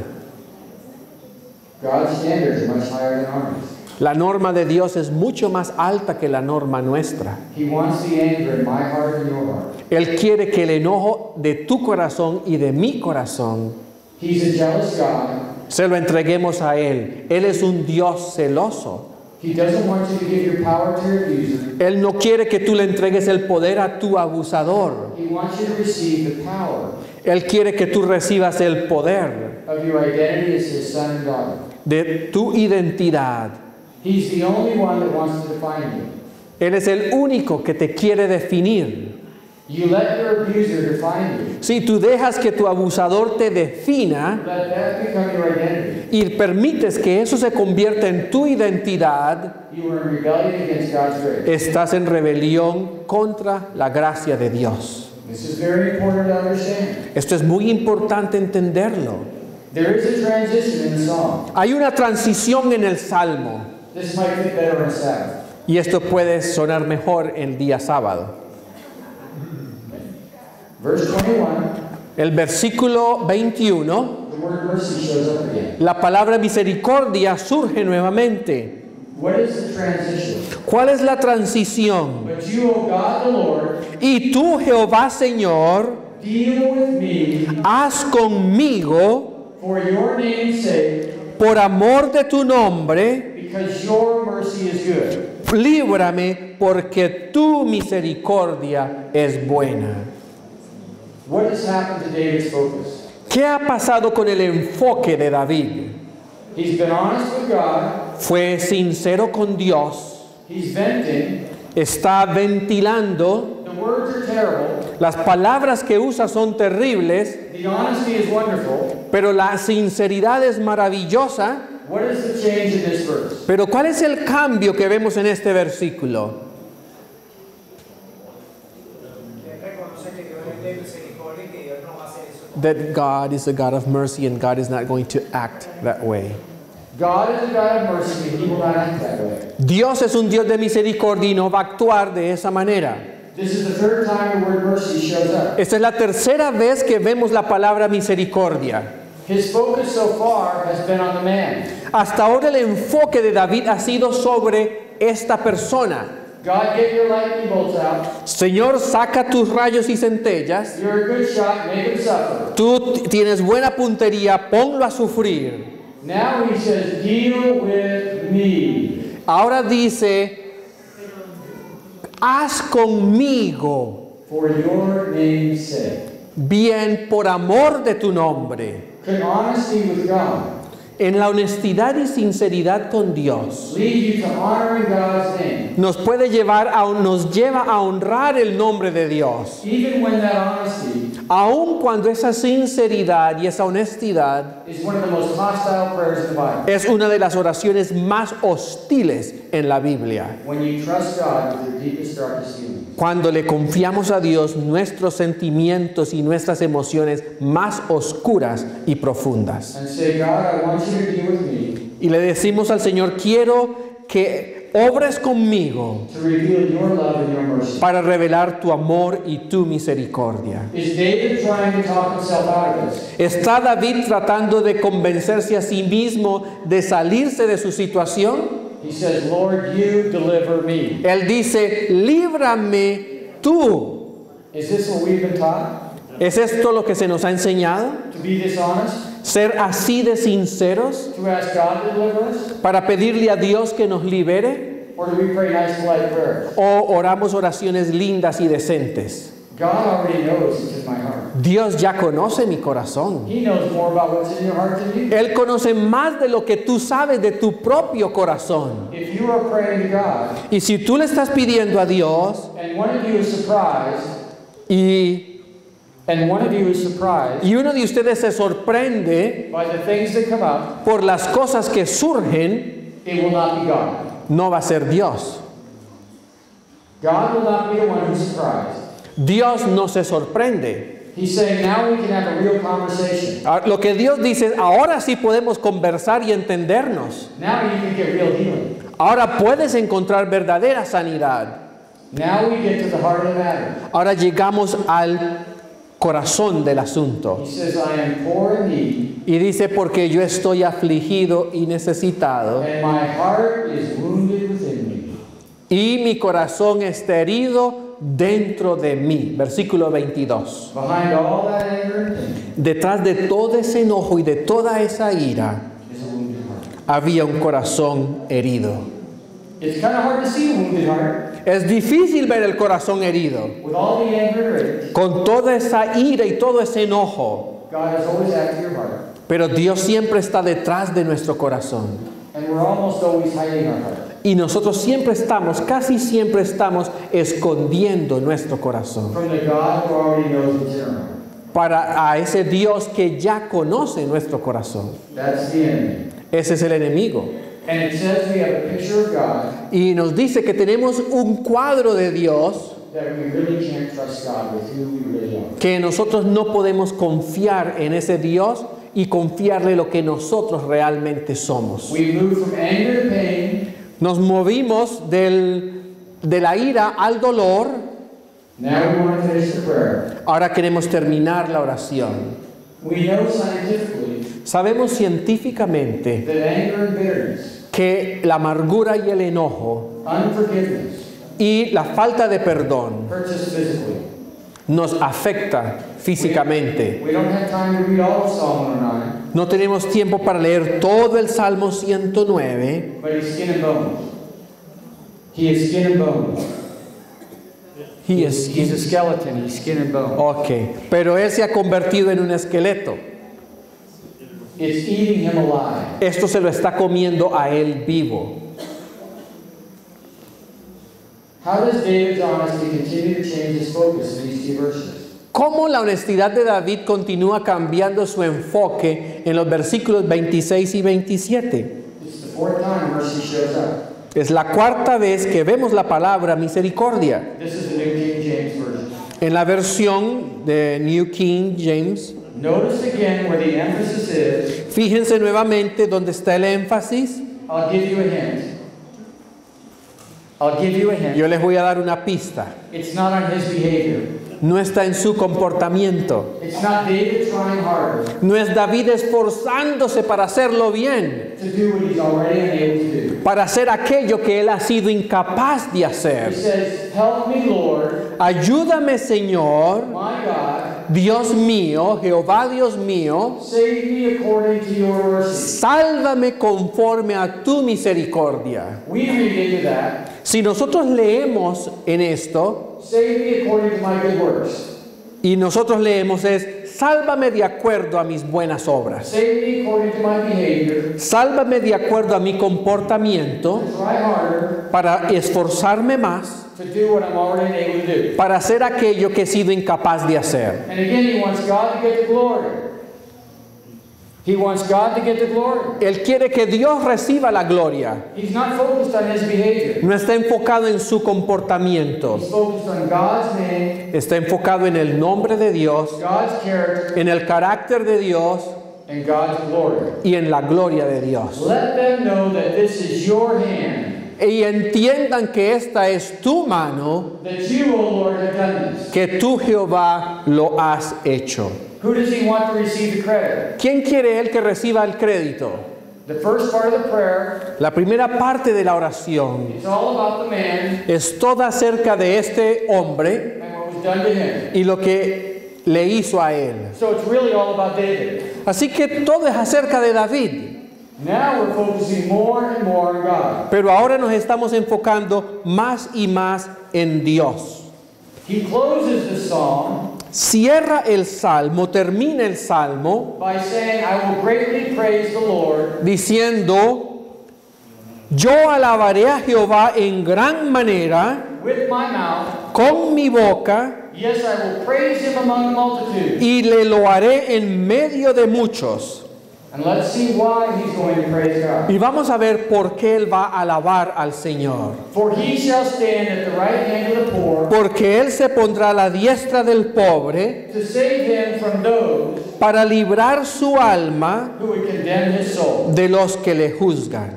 God's standards are much higher than ours. La norma de Dios es mucho más alta que la norma nuestra. He wants the anger in my heart and your heart. Él quiere que el enojo de tu corazón y de mi corazón He's a jealous God. se lo entreguemos a Él. Él es un Dios celoso. He doesn't want you to give your power to your abuser. Él no quiere que tú le entregues el poder a tu abusador. He wants you to receive the power Él quiere que tú recibas el poder of your identity as his son and daughter. de tu identidad. He's the only one that wants to define you. Él es el único que te quiere definir. You let your abuser define you. Si tú dejas que tu abusador te defina Let that become your identity. y permites que eso se convierta en tu identidad, You are in rebellion against God's grace. estás en rebelión contra la gracia de Dios. This is very important to understand. Esto es muy importante entenderlo. There is a transition in the song. Hay una transición en el Salmo This might fit better on Sabbath. y esto puede sonar mejor el día sábado. Verse 21, El versículo 21, the word mercy shows up again. la palabra misericordia surge nuevamente. What is the transition? ¿Cuál es la transición? But you, O God the Lord, Y tú, Jehová Señor, deal with me haz conmigo, for your name's sake, por amor de tu nombre, because your mercy is good. líbrame, porque tu misericordia es buena. What has happened to David's focus? ¿Qué ha pasado con el enfoque de David? He's been honest with God. Fue sincero con Dios, He's venting. está ventilando, The words are terrible. las palabras que usa son terribles, The honesty is wonderful. pero la sinceridad es maravillosa. What is the change in this verse? Pero ¿cuál es el cambio que vemos en este versículo? Reconoce que Dios es de misericordia y que Dios no va a hacer eso. That God is a God of mercy and God is not going to act that way. God is a God of mercy and He will not act that way. Dios es un Dios de misericordia y no va a actuar de esa manera. This is the third time the word mercy shows up. Esta es la tercera vez que vemos la palabra misericordia. His focus so far has been on the man. Hasta ahora el enfoque de David ha sido sobre esta persona. God, get your lightning bolts out. Señor, saca tus rayos y centellas. You're a good shot, make him suffer. Tú tienes buena puntería, ponlo a sufrir. Now he says, deal with me. Ahora dice, haz conmigo For your name's sake. bien por amor de tu nombre. Could honesty with God En la honestidad y sinceridad con Dios lead you to honoring God's name? nos lleva a honrar el nombre de Dios. Even when that honesty Aun cuando esa sinceridad y esa honestidad is one of the most hostile prayers in the Bible. es una de las oraciones más hostiles en la Biblia. When you trust God with your deepest, darkest feelings. Cuando le confiamos a Dios nuestros sentimientos y nuestras emociones más oscuras y profundas. And say, God, I want you to deal with me. Y le decimos al Señor, quiero que obres conmigo To reveal your love and your mercy. para revelar tu amor y tu misericordia. Is David trying to talk himself out of this? ¿Está David tratando de convencerse a sí mismo de salirse de su situación? He says, Lord, you deliver me. Él dice, líbrame tú. Is this what we've been taught? ¿Es esto lo que se nos ha enseñado? To be dishonest? ¿Ser así de sinceros To ask God to deliver us? para pedirle a Dios que nos libere? Or do we pray nice, polite prayers? ¿O oramos oraciones lindas y decentes? God already knows it's in my heart. Dios ya conoce mi corazón. He knows more about what's in your heart than you. Él conoce más de lo que tú sabes de tu propio corazón. If you are praying to God, Y si tú le estás pidiendo a Dios and one of you is surprised, y uno de ustedes se sorprende by the things that come up, por las cosas que surgen, it will not be God. no va a ser Dios. God will not be the one who's surprised. Dios no se sorprende. He's saying now we can have a real conversation. Lo que Dios dice es, ahora sí podemos conversar y entendernos. Now you can get real healing. Ahora puedes encontrar verdadera sanidad. Now we get to the heart of the matter. Ahora llegamos al corazón del He asunto. says, I am poor and needy, Y dice, porque yo estoy afligido y necesitado, and my heart is wounded within me. y mi corazón está herido dentro de mí. Versículo 22. Behind all that anger and pain Detrás de todo ese enojo y de toda esa ira, is a wounded heart. había un corazón herido. It's kind of hard to see a wounded heart Es difícil ver el corazón herido. with all the anger and rage. Con toda esa ira y todo ese enojo. God is always after your heart, Pero Dios siempre está detrás de nuestro corazón. and we're almost always hiding our heart. Y nosotros siempre estamos, casi siempre estamos escondiendo nuestro corazón from the God who already knows what's in our heart. para a ese Dios que ya conoce nuestro corazón. That's the enemy. Ese es el enemigo. And it says we have a picture of God Y nos dice que tenemos un cuadro de Dios that we really can't trust God with who we really are. que nosotros no podemos confiar en ese Dios y confiarle lo que nosotros realmente somos. We move from anger to pain. Nos movimos de la ira al dolor. Now we want to finish the prayer. Ahora queremos terminar la oración. We know scientifically Sabemos científicamente that anger and bitterness, que la amargura y el enojo unforgiveness, y la falta de perdón hurts us physically. nos afecta físicamente. We don't have time to read all of Psalm 109, No tenemos tiempo para leer todo el Salmo 109, but he's skin and bones. He is skin and bones. He's a skeleton, he's skin and bones. Ok, pero él se ha convertido en un esqueleto. It's eating him alive. Esto se lo está comiendo a él vivo. How does David's honesty continue to change his focus in these two verses? ¿Cómo la honestidad de David continúa cambiando su enfoque en los versículos 26 y 27? It's the fourth time mercy shows up. Es la cuarta vez que vemos la palabra misericordia. This is the New King James Version. En la versión de New King James, Notice again where the emphasis is. fíjense nuevamente donde está el énfasis. I'll give you a hint. I'll give you a hint. Yo les voy a dar una pista. It's not on his behavior. No está en su comportamiento. It's not David trying harder No es David esforzándose para hacerlo bien, to do what he's already unable to do. para hacer aquello que él ha sido incapaz de He hacer. says, help me, Lord, Ayúdame, Señor, my God, Dios mío, Jehová Dios mío, save me according to your mercy. sálvame conforme a tu misericordia. We read into that, Si nosotros leemos en esto save me according to my good works. y nosotros leemos es, sálvame de acuerdo a mis buenas obras. Save me according to my behavior. Sálvame de acuerdo a mi comportamiento Try harder para esforzarme más, to do what I'm already able to do. para hacer aquello que he sido incapaz de hacer. And again, he wants God to get the glory. He wants God to get the glory. Él quiere que Dios reciba la gloria. He's not focused on his behavior. No está enfocado en su comportamiento. He's focused on God's name, Está enfocado en el nombre de Dios, God's character, en el carácter de Dios and God's glory. y en la gloria de Dios. Let them know that this is your hand, Y entiendan que esta es tu mano, that you, O Lord, have done this. que tú, Jehová, lo has hecho. Who does he want to receive the credit? ¿Quién quiere él que reciba el crédito? The first part of the prayer La primera parte de la oración is all about the man es toda acerca de este hombre and what was done to him. y lo que le hizo a él. So it's really all about David. Así que todo es acerca de David. Now we're focusing more and more on God. Pero ahora nos estamos enfocando más y más en Dios. He closes the psalm Cierra el salmo, termina el salmo by saying, I will greatly praise the Lord diciendo, yo alabaré a Jehová en gran manera with my mouth. con mi boca Yes, I will praise him among the multitude. y le loaré en medio de muchos. And let's see why he's going to praise God. Y vamos a ver por qué él va a alabar al Señor. For he shall stand at the right hand of the poor Porque él se pondrá a la diestra del pobre to save him from those para librar su alma who would condemn his soul. de los que le juzgan.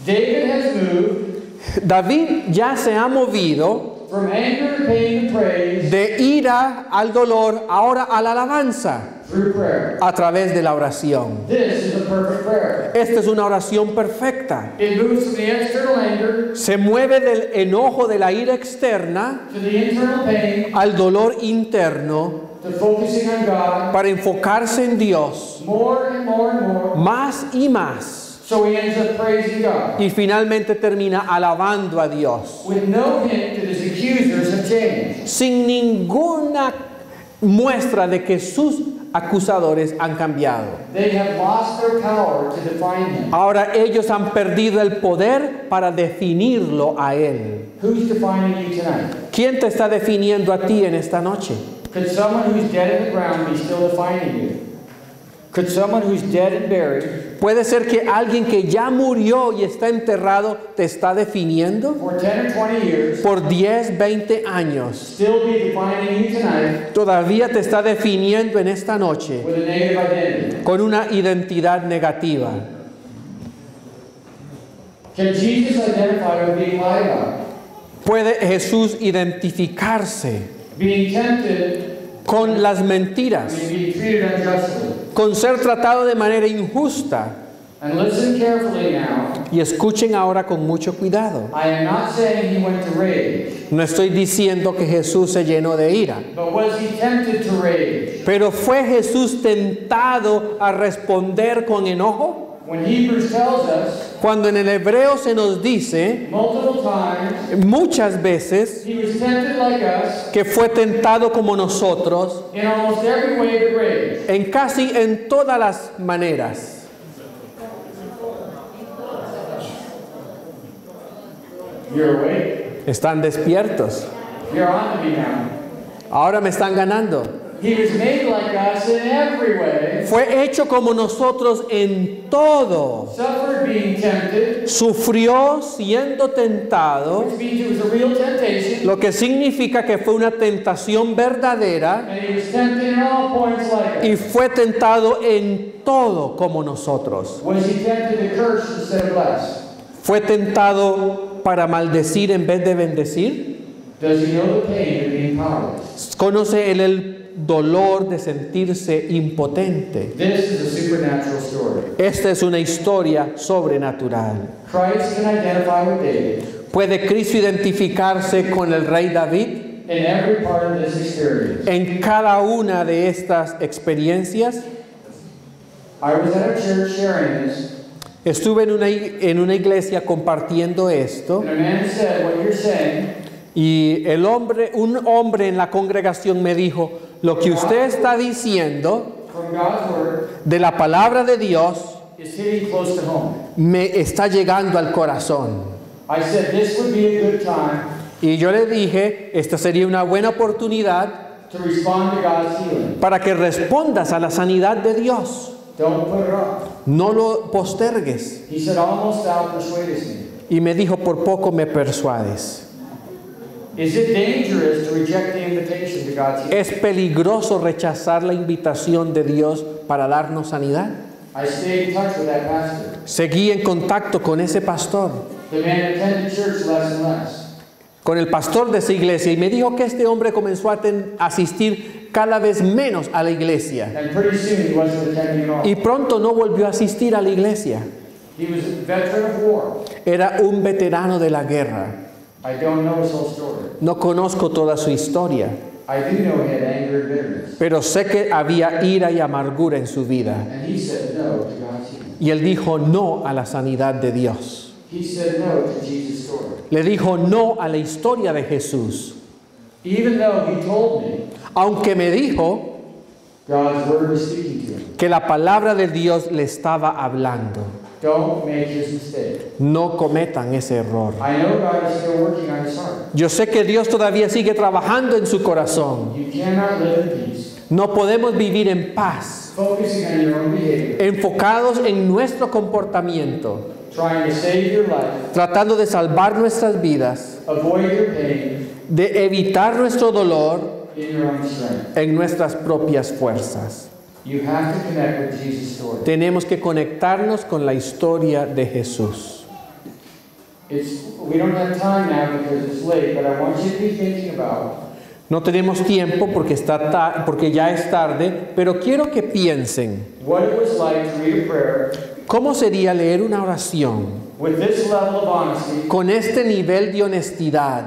David has moved David ya se ha movido from anger, pain, and praise de ira al dolor, ahora a la alabanza through prayer. a través de la oración. This is a perfect prayer. Esta es una oración perfecta. It moves from the external anger Se mueve del enojo de la ira externa to the internal pain al dolor interno to focusing on God para enfocarse en Dios more and more and more. más y más. So he ends up praising God Y finalmente termina alabando a Dios with no hint that his accusers have changed. sin ninguna muestra de que sus acusadores han cambiado. They have lost their power to define him. Ahora ellos han perdido el poder para definirlo a él. Who's defining you tonight? ¿Quién te está definiendo a ti en esta noche? Could someone who's dead in the ground be still defining you? Could someone who's dead and buried Puede ser que alguien que ya murió y está enterrado te está definiendo for 10 or 20 years por 10, 20 años. still be defining you tonight Todavía te está definiendo en esta noche with a negative identity? con una identidad negativa. Can Jesus identify with being lied about? ¿Puede Jesús identificarse Being tempted con las mentiras, and being treated unjustly? con ser tratado de manera injusta? And listen carefully now. Y escuchen ahora con mucho cuidado. I am not saying he went to rage, No estoy diciendo que Jesús se llenó de ira, but was he tempted to rage? pero ¿fue Jesús tentado a responder con enojo? When Hebrews tells us Cuando en el hebreo se nos dice multiple times muchas veces he was tempted like us que fue tentado como nosotros, in almost every way but rage. en casi en todas las maneras. You're awake. Están despiertos. You're on to me now. Ahora me están ganando. He was made like us in every way, Fue hecho como nosotros en todo. suffered being tempted, Sufrió siendo tentado, which means it was a real temptation, lo que significa que fue una tentación verdadera, and he was tempted in all points like y us. fue tentado en todo como nosotros. Was he tempted to curse instead of bless? ¿Fue tentado para maldecir en vez de bendecir? Does he know the pain of being powerless? ¿Conoce él el dolor de sentirse impotente? This is a supernatural story. Esta es una historia sobrenatural. Christ can identify with David ¿Puede Cristo identificarse con el rey David in every part of this experience. en cada una de estas experiencias? I was at a church sharing this, Estuve en una iglesia compartiendo esto, and a man said, what you're saying y un hombre en la congregación me dijo: lo que usted está diciendo from God's word de la palabra de Dios is hitting close to home. me está llegando al corazón. I said this would be a good time Y yo le dije, esta sería una buena oportunidad to respond to God's healing. para que respondas a la sanidad de Dios. Don't put it off. No lo postergues. He said, almost thou persuadest me. Y me dijo: por poco me persuades. Is it dangerous to reject the invitation to God's healing? ¿Es peligroso rechazar la invitación de Dios para darnos sanidad? I stayed in touch with that pastor. Seguí en contacto con ese pastor, The man attended church less and less. con el pastor de esa iglesia, y me dijo que este hombre comenzó a asistir cada vez menos a la iglesia. And pretty soon he wasn't attending at all. Y pronto no volvió a asistir a la iglesia. He was a veteran of war. Era un veterano de la guerra. I don't know his whole story. No conozco toda su historia, I do know he had anger and bitterness. pero sé que había ira y amargura en su vida. And he said no to God's healing. Y él dijo no a la sanidad de Dios. He said no to Jesus' story. Le dijo no a la historia de Jesús. Even though he told me Aunque me dijo God's word was speaking to him. que la palabra de Dios le estaba hablando. Don't make his mistake. No cometan ese error. I know God is still working on his heart. Yo sé que Dios todavía sigue trabajando en su corazón. You cannot live in peace, No podemos vivir en paz, focusing on your own behavior, enfocados en nuestro comportamiento, trying to save your life, tratando de salvar nuestras vidas, avoid your pain de evitar nuestro dolor in your own strength. en nuestras propias fuerzas. You have to connect with Jesus' story. Tenemos que conectarnos con la historia de Jesús. We don't have time now because it's late, but I want you to be thinking about No tenemos tiempo porque ya es tarde, pero quiero que piensen, what it was like to read a prayer ¿cómo sería leer una oración with this level of honesty, con este nivel de honestidad?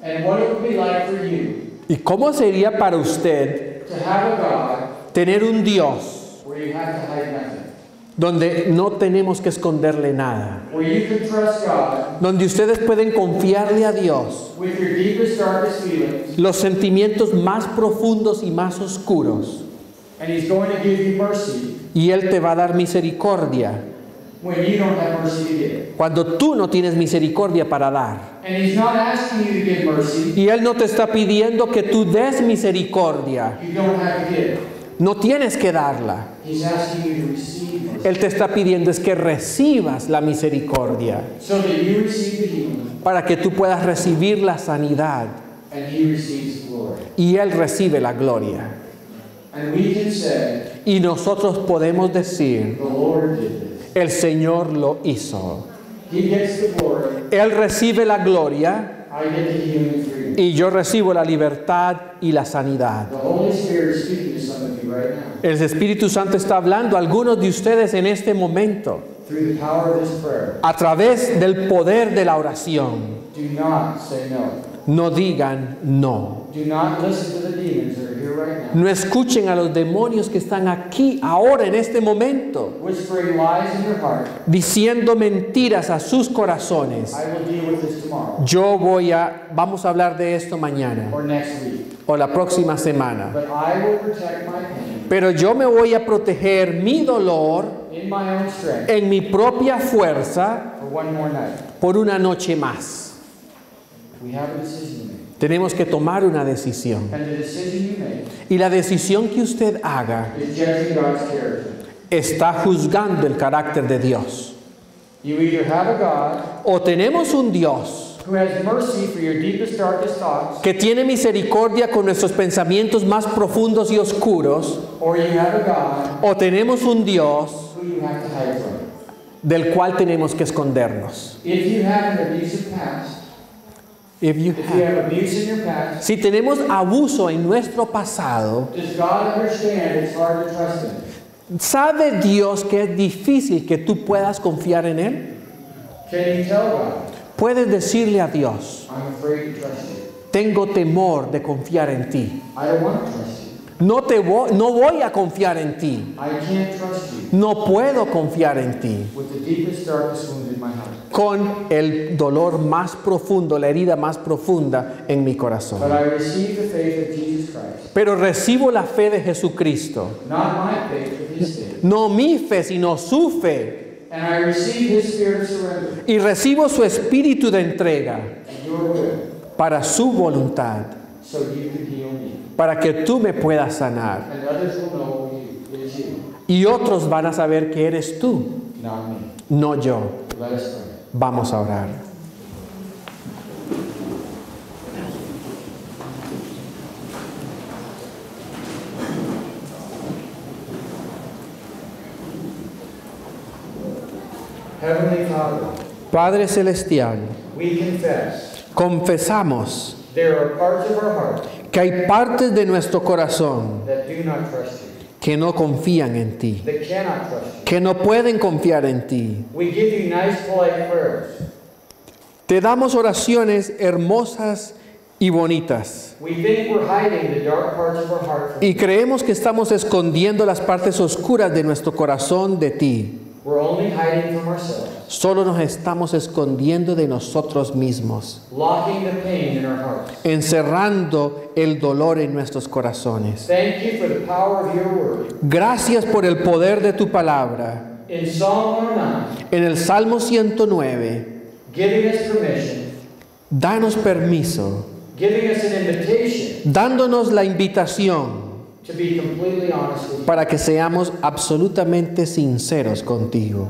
and what it would be like for you ¿Y cómo sería para usted to have a God tener un Dios where you have to hide nothing, donde no tenemos que esconderle nada? where you can trust God Donde ustedes pueden confiarle a Dios with your deepest, darkest feelings, los sentimientos más profundos y más oscuros, And He's going to give you mercy y Él te va a dar misericordia when you don't have mercy to give. cuando tú no tienes misericordia para dar. And He's not asking you to give mercy. Y Él no te está pidiendo que tú des misericordia. You don't have to give. No tienes que darla. He's asking you to receive mercy. Él te está pidiendo es que recibas la misericordia So that you receive the healing para que tú puedas recibir la sanidad and He receives the glory. y Él recibe la gloria. And we can say, Y nosotros podemos decir, the Lord did this. el Señor lo hizo. He gets the glory. Él recibe la gloria I get the healing and freedom. y yo recibo la libertad y la sanidad. The Holy Spirit is speaking to some of you right now El Espíritu Santo está hablando a algunos de ustedes en este momento through the power of this prayer. a través del poder de la oración. Do not say no. No digan no. Do not listen to the demons that are here right now, No escuchen a los demonios que están aquí ahora en este momento, whispering lies in your heart. diciendo mentiras a sus corazones. I will deal with this tomorrow Vamos a hablar de esto mañana or next week. o la próxima semana. But I will protect my pain Pero yo me voy a proteger mi dolor in my own strength en mi propia fuerza for one more night. por una noche más. We have a decision to make. Tenemos que tomar una decisión. And the decision you make Y la decisión que usted haga is judging God's character. está juzgando el carácter de Dios. You either have a God O tenemos un Dios who has mercy for your deepest, darkest thoughts, que tiene misericordia con nuestros pensamientos más profundos y oscuros, or you have a God o tenemos un Dios who you have to hide from. del cual tenemos que escondernos. If you have an abusive past, If you if you have- have abuse in your past, Si tenemos abuso en nuestro pasado, does God understand it's hard to trust Him? ¿sabe Dios que es difícil que tú puedas confiar en Él? Can you tell God, Puedes decirle a Dios, I'm afraid to trust you. tengo temor de confiar en ti. I don't want to trust you. No voy a confiar en ti. I can't trust you No puedo confiar en ti. with the deepest, darkest wound in my heart. Con el dolor más profundo, la herida más profunda en mi corazón. But I receive the faith of Jesus Christ. Pero recibo la fe de Jesucristo. Not my faith, but His faith. No mi fe, sino su fe. And I receive His spirit of surrender Y recibo su espíritu de entrega and your will para su voluntad. so you can heal me. Para que tú me puedas sanar. And others will know it is you, Y otros van a saber que eres tú, not me. no yo. Let us pray. Vamos a orar. Heavenly Father, Padre Celestial, we confess confesamos there are parts of our heart que hay partes de nuestro corazón that do not trust you, que no confían en ti, that cannot trust you. que no pueden confiar en ti. We give you nice, polite prayers. Te damos oraciones hermosas y bonitas. We think we're hiding the dark parts of our heart from you. Y creemos que estamos escondiendo las partes oscuras de nuestro corazón de ti. We're only hiding from ourselves, Solo nos estamos escondiendo de nosotros mismos, locking the pain in our hearts. encerrando el dolor en nuestros corazones. Thank you for the power of your word. Gracias por el poder de tu palabra. In Psalm 109, En el Salmo 109, giving us permission, danos permiso, giving us an invitation dándonos la invitación to be completely honest with you, para que seamos absolutamente sinceros contigo,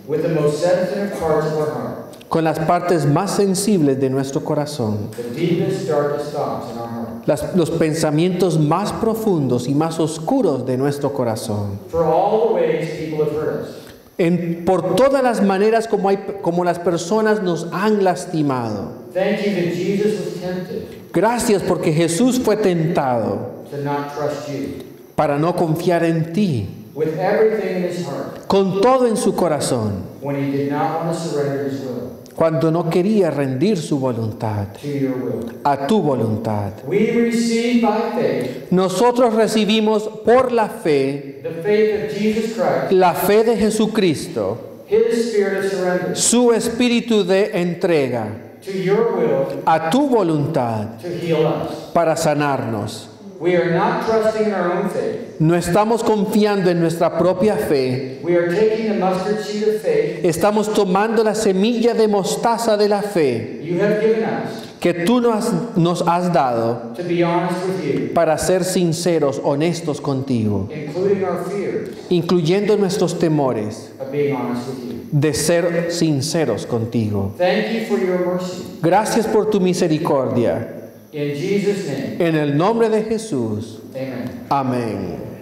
with the most sensitive parts of our heart, con las partes más sensibles de nuestro corazón, the deepest, darkest thoughts in our heart. los pensamientos más profundos y más oscuros de nuestro corazón. For all the ways people have hurt us, Por todas las maneras como las personas nos han lastimado. thank you that Jesus was tempted Gracias porque Jesús fue tentado to not trust you. para no confiar en ti, With everything in his heart, con todo en su corazón, when he did not want to surrender his will cuando no quería rendir su voluntad to your will. a tu voluntad. We receive by faith Nosotros recibimos por la fe, the faith of Jesus Christ, la fe de Jesucristo, his spirit of surrender su espíritu de entrega to your will a tu voluntad to heal us. para sanarnos. we are not trusting in our own faith. no estamos confiando en nuestra propia fe. We are taking the mustard seed of faith Estamos tomando la semilla de mostaza de la fe you have given us que tú nos has dado to be honest with you, para ser sinceros, honestos contigo, including our fears incluyendo nuestros temores, of being honest with you. de ser sinceros contigo. Thank you for your mercy. Gracias por tu misericordia. In Jesus' name, En el nombre de Jesús. amen. Amén.